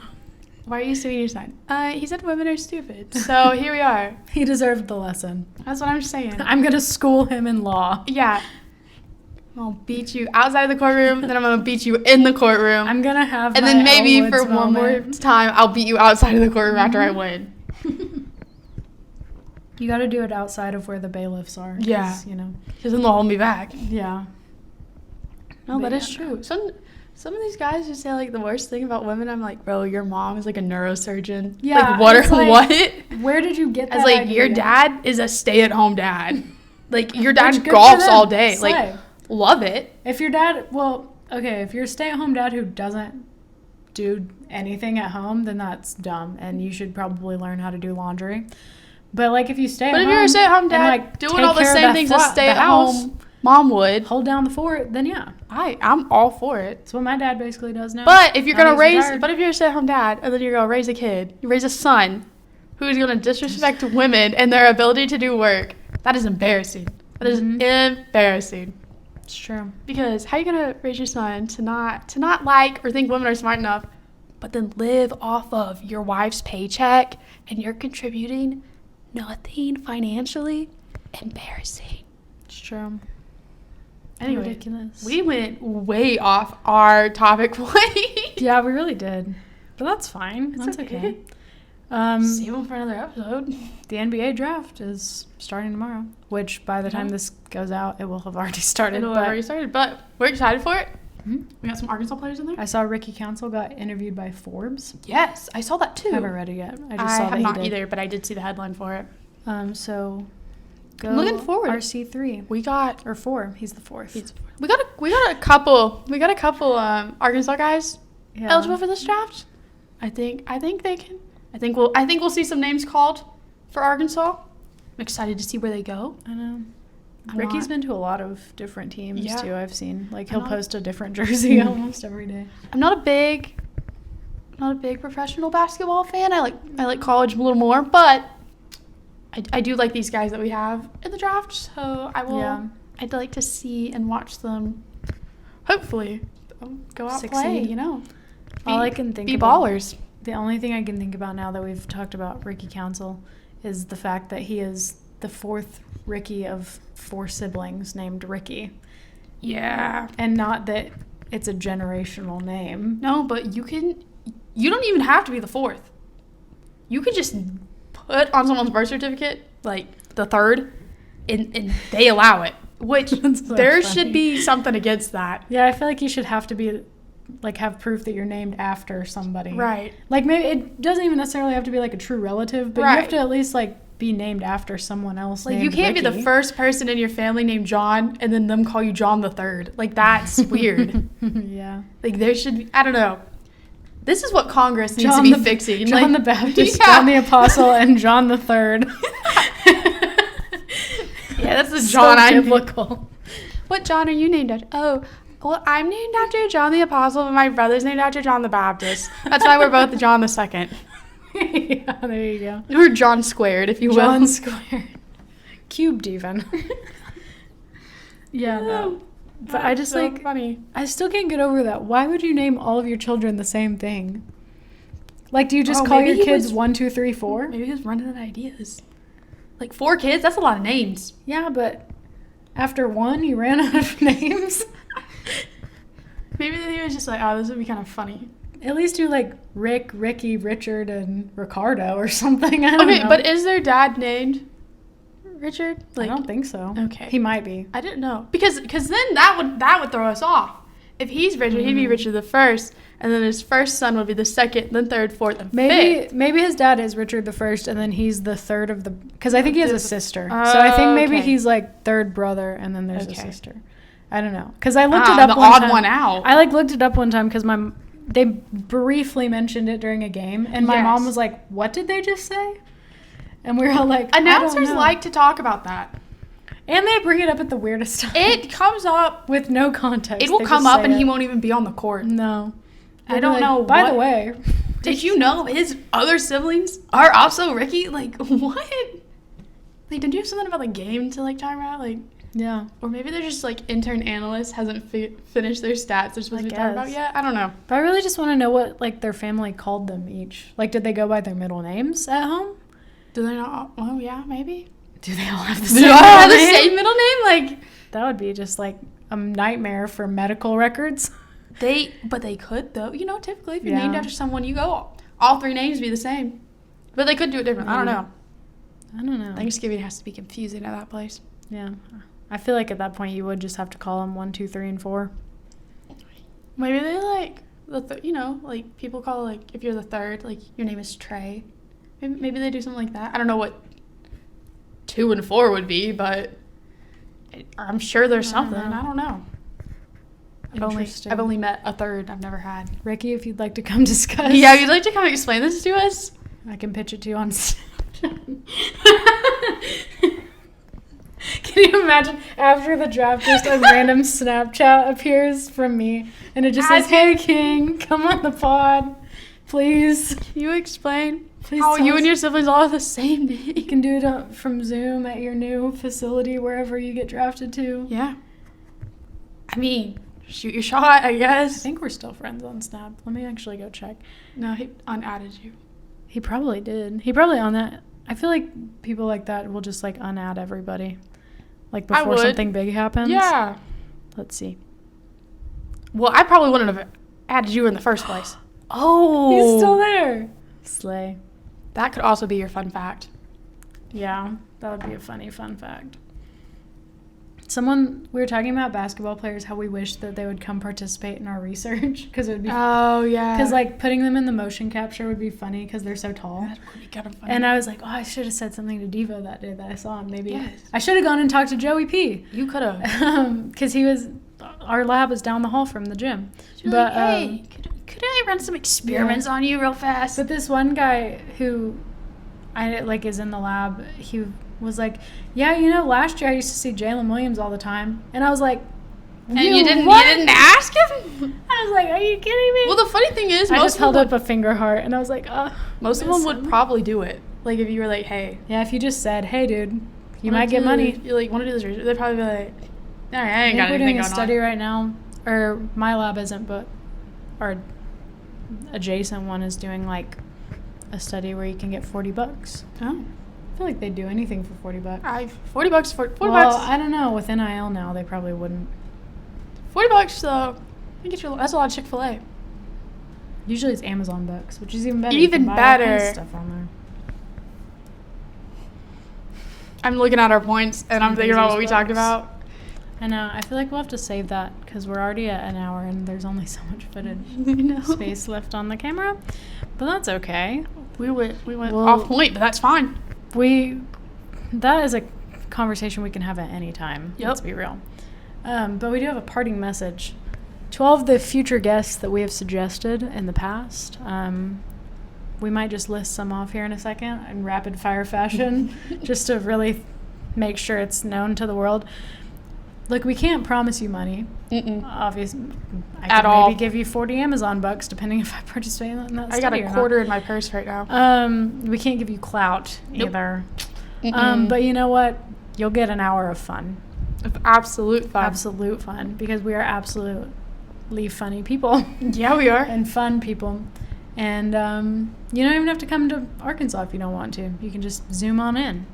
Why are you suing your son? He said women are stupid. So here we are. He deserved the lesson. That's what I'm saying. I'm going to school him in law. Yeah. I'll beat you outside the courtroom, then I'm going to beat you in the courtroom. I'm going to have and then maybe for one more time, I'll beat you outside of the courtroom after I win. You got to do it outside of where the bailiffs are. Yeah. You know. Because then they'll hold me back. Yeah. No, that is true. Some of these guys just say, like, the worst thing about women. I'm like, bro, your mom is, like, a neurosurgeon. Yeah. Like, what? Where did you get that? I was like, idea? Your dad is a stay-at-home dad. Like, your dad golfs all day. Slay. Like, love it. If your dad, if you're a stay-at-home dad who doesn't do anything at home, then that's dumb, and you should probably learn how to do laundry. But, like, if you stay at home, but if you're a stay-at-home dad, and, like, doing all the same things a stay-at-home mom would, hold down the fort, then yeah, I'm all for it. That's what my dad basically does now. But if you're if you're a stay-at-home dad and then you're gonna raise a kid, you raise a son who's gonna disrespect women and their ability to do work, that is embarrassing. That is embarrassing. It's true. Because how are you gonna raise your son to not like or think women are smart enough, but then live off of your wife's paycheck and you're contributing nothing financially? Embarrassing. It's true. Anyway, ridiculous. We went way off our topic point. Yeah, we really did. But that's fine. That's okay. Save them for another episode. The NBA draft is starting tomorrow, which by the time this goes out, it will have already started. But we're excited for it. Mm-hmm. We got some Arkansas players in there. I saw Ricky Council got interviewed by Forbes. Yes, I saw that too. I haven't read it yet. I just saw that not either, but I did see the headline for it. So go. I'm looking forward. RC3. We got 4. He's the 4th. We got a couple Arkansas guys eligible for this draft. I think they can. I think we'll see some names called for Arkansas. I'm excited to see where they go. I know. Ricky's been to a lot of different teams too. I've seen he'll post a different jersey almost every day. I'm not a big professional basketball fan. I like college a little more, but I do like these guys that we have in the draft, so I will. Yeah. I'd like to see and watch them. Hopefully, go out and play. You know, all I can think be about, ballers. The only thing I can think about now that we've talked about Ricky Council is the fact that he is the fourth Ricky of 4 siblings named Ricky. Yeah, and not that it's a generational name. No, but you don't even have to be the 4th. You could just put on someone's birth certificate, like, the 3rd, and they allow it. Which, there should be something against that. Yeah, I feel like you should have to be, like, have proof that you're named after somebody. Right. Like, maybe it doesn't even necessarily have to be, like, a true relative, but you have to at least, like, be named after someone else. Like, you can't Ricky. be the first person in your family named John and then them call you John the 3rd. Like, that's weird. Yeah. Like, there should be, I don't know. This is what Congress needs to be fixing. John the Baptist, John the Apostle, and John the 3rd. Yeah, that's the John I biblical. What John are you named after? Oh, well, I'm named after John the Apostle, but my brother's named after John the Baptist. That's why we're both John the 2nd. Yeah, there you go. Or John squared, if you will. John squared. Cubed, even. Yeah, no. But I just, so funny. I still can't get over that. Why would you name all of your children the same thing? Like, do you just call your kids 1, 2, 3, 4? Maybe he was running out of ideas. Like, 4 kids? That's a lot of names. Yeah, but after 1, you ran out of names? Maybe he was just like, oh, this would be kind of funny. At least do, like, Rick, Ricky, Richard, and Ricardo or something. I don't know. Okay, but is their dad named Richard? Like, I don't think so. Okay. He might be. I didn't know. Because then that would throw us off. If he's Richard, he'd be Richard the 1st, and then his first son would be the 2nd, then 3rd, 4th, and 5th. Maybe his dad is Richard the 1st, and then he's the 3rd of the... Because I think he has a sister. So I think maybe he's, like, 3rd brother, and then there's a sister. I don't know. Because I looked it up one time. The odd one out. I, like, looked it up one time because they briefly mentioned it during a game, and my mom was like, what did they just say? And we were all like, announcers like to talk about that. And they bring it up at the weirdest time. It comes up with no context. It will come up and he won't even be on the court. No. I don't know. By the way, did you know his other siblings are also Ricky? Like, what? Like, did you have something about the game to, like, talk about? Like, yeah. Or maybe they're just, like, intern analysts hasn't finished their stats they're supposed to be talking about yet. I don't know. But I really just want to know what, like, their family called them each. Like, did they go by their middle names at home? Do they not? Oh, yeah, maybe. Do they all have the same middle name? Like, that would be just, like, a nightmare for medical records. But they could, though. You know, typically, if you're named after someone, you go, all 3 names be the same. But they could do it different. I don't know. Thanksgiving has to be confusing at that place. Yeah. I feel like at that point you would just have to call them 1, 2, 3, and 4. Maybe they, like, like, people call, like, if you're the 3rd, like, your name is Trey. Maybe they do something like that. I don't know what 2 and 4 would be, but I'm sure there's something. I don't know. I've only met a 3rd. I've never had. Ricky, if you'd like to come discuss. Yeah, if you'd like to come explain this to us. I can pitch it to you on Snapchat. Can you imagine after the draft just a random Snapchat appears from me and it just says, hey King, come on the pod, please. Can you explain please how you and your siblings all have the same name? You can do it from Zoom at your new facility wherever you get drafted to. Yeah. I mean, shoot your shot, I guess. I think we're still friends on Snap. Let me actually go check. No, he unadded you. He probably did. He probably on that. I feel like people like that will just like unadd everybody. Like before something big happens. Yeah. Let's see. Well, I probably wouldn't have added you in the first place. Oh. He's still there. Slay. That could also be your fun fact. Yeah, that would be a funny fun fact. We were talking about basketball players, how we wish that they would come participate in our research because it would be. Oh yeah. Because like putting them in the motion capture would be funny because they're so tall. That would be kind of funny. And I was like, oh, I should have said something to Devo that day that I saw him. Maybe I should have gone and talked to Joey P. You could have. Because our lab is down the hall from the gym. But like, hey, could I run some experiments on you real fast? But this one guy who is in the lab, he was like, yeah, last year I used to see Jalen Williams all the time. And I was like, and you didn't ask him? I was like, are you kidding me? Well, the funny thing is, I just held up a finger heart, and I was like, most of them would probably do it. Like, if you were like, hey. Yeah, if you just said, hey, dude, you might get money. You like, want to do this? They'd probably be like, all right, I ain't got anything going on. We're doing a study right now, or my lab isn't, but our adjacent one is doing, like, a study where you can get $40. Oh. I feel like they'd do anything for $40. $40 for $40. Well, I don't know. With NIL now, they probably wouldn't. $40 though. That's a lot of Chick-fil-A. Usually it's Amazon bucks, which is even better. Even you can buy all kinds better. of stuff on there. I'm looking at our points and I'm thinking about what we talked about. I know. I feel like we'll have to save that because we're already at an hour and there's only so much footage space left on the camera. But that's okay. We went off point, but that's fine. That is a conversation we can have at any time. Yep. Let's be real. But we do have a parting message to all of the future guests that we have suggested in the past. We might just list some off here in a second in rapid fire fashion just to really make sure it's known to the world. Look, we can't promise you money. Obviously, I can maybe give you 40 Amazon bucks depending if I participate in that study. I got a quarter in my purse right now. We can't give you clout either. But you know what? You'll get an hour of fun. Of absolute fun. Absolute fun, because we are absolutely funny people. Yeah, we are. And fun people. And you don't even have to come to Arkansas if you don't want to. You can just zoom on in.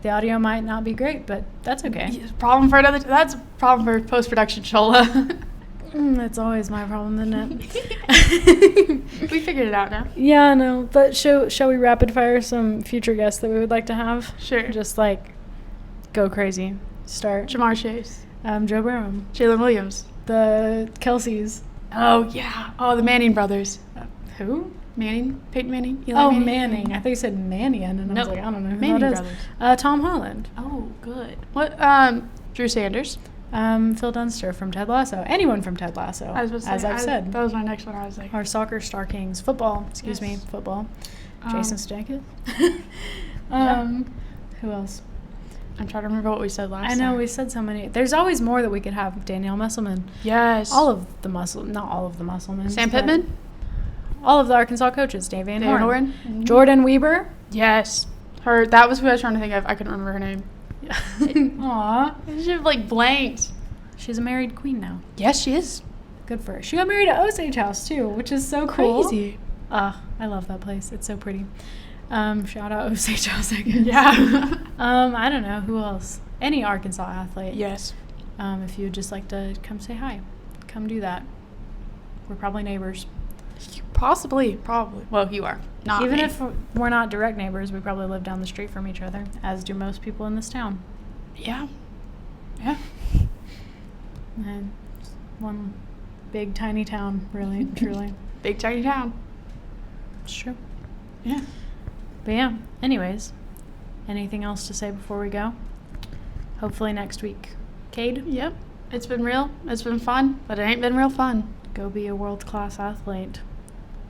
The audio might not be great, but that's okay. That's a problem for post-production, Shola. That's always my problem, isn't it? We figured it out now. Yeah, I know. But shall we rapid fire some future guests that we would like to have? Sure. Just like go crazy. Start. Jamar Chase. Joe Burrow. Jalen Williams. The Kelseys. Oh, yeah. Oh, the Manning brothers. Who? Manning? Peyton Manning? Eli Manning. I thought you said Mannion, and I was like, I don't know who Manning that is. brothers. Tom Holland. Oh, good. What? Drew Sanders. Phil Dunster from Ted Lasso. Anyone from Ted Lasso, as I've said. That was my next one. I was like. Our soccer star kings. Football. Excuse me. Football. Jason Stankis. Who else? I'm trying to remember what we said last time. I know, we said so many. There's always more that we could have. Danielle Musselman. Yes. Not all of the Musselmans. Sam Pittman. All of the Arkansas coaches. Davian Horn. Mm-hmm. Jordan Weber. Yes. That was who I was trying to think of. I couldn't remember her name. Aww. I should have, blanked. She's a married queen now. Yes, she is. Good for her. She got married at Osage House, too, which is so cool. Crazy. I love that place. It's so pretty. Shout out Osage House, I guess. Yeah. I don't know. Who else? Any Arkansas athlete. Yes. If you'd just like to come say hi, come do that. We're probably neighbors. Probably. Well, you are. Not Even me. if we're not direct neighbors, we probably live down the street from each other, as do most people in this town. Yeah. Yeah. And one big, tiny town, really, truly. Big, tiny town. It's true. Yeah. But yeah, anyways, anything else to say before we go? Hopefully next week. Cade? Yep. It's been real. It's been fun, but it ain't been real fun. Go be a world-class athlete.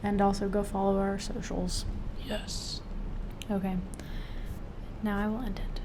And also go follow our socials. Yes. Okay. Now I will end it.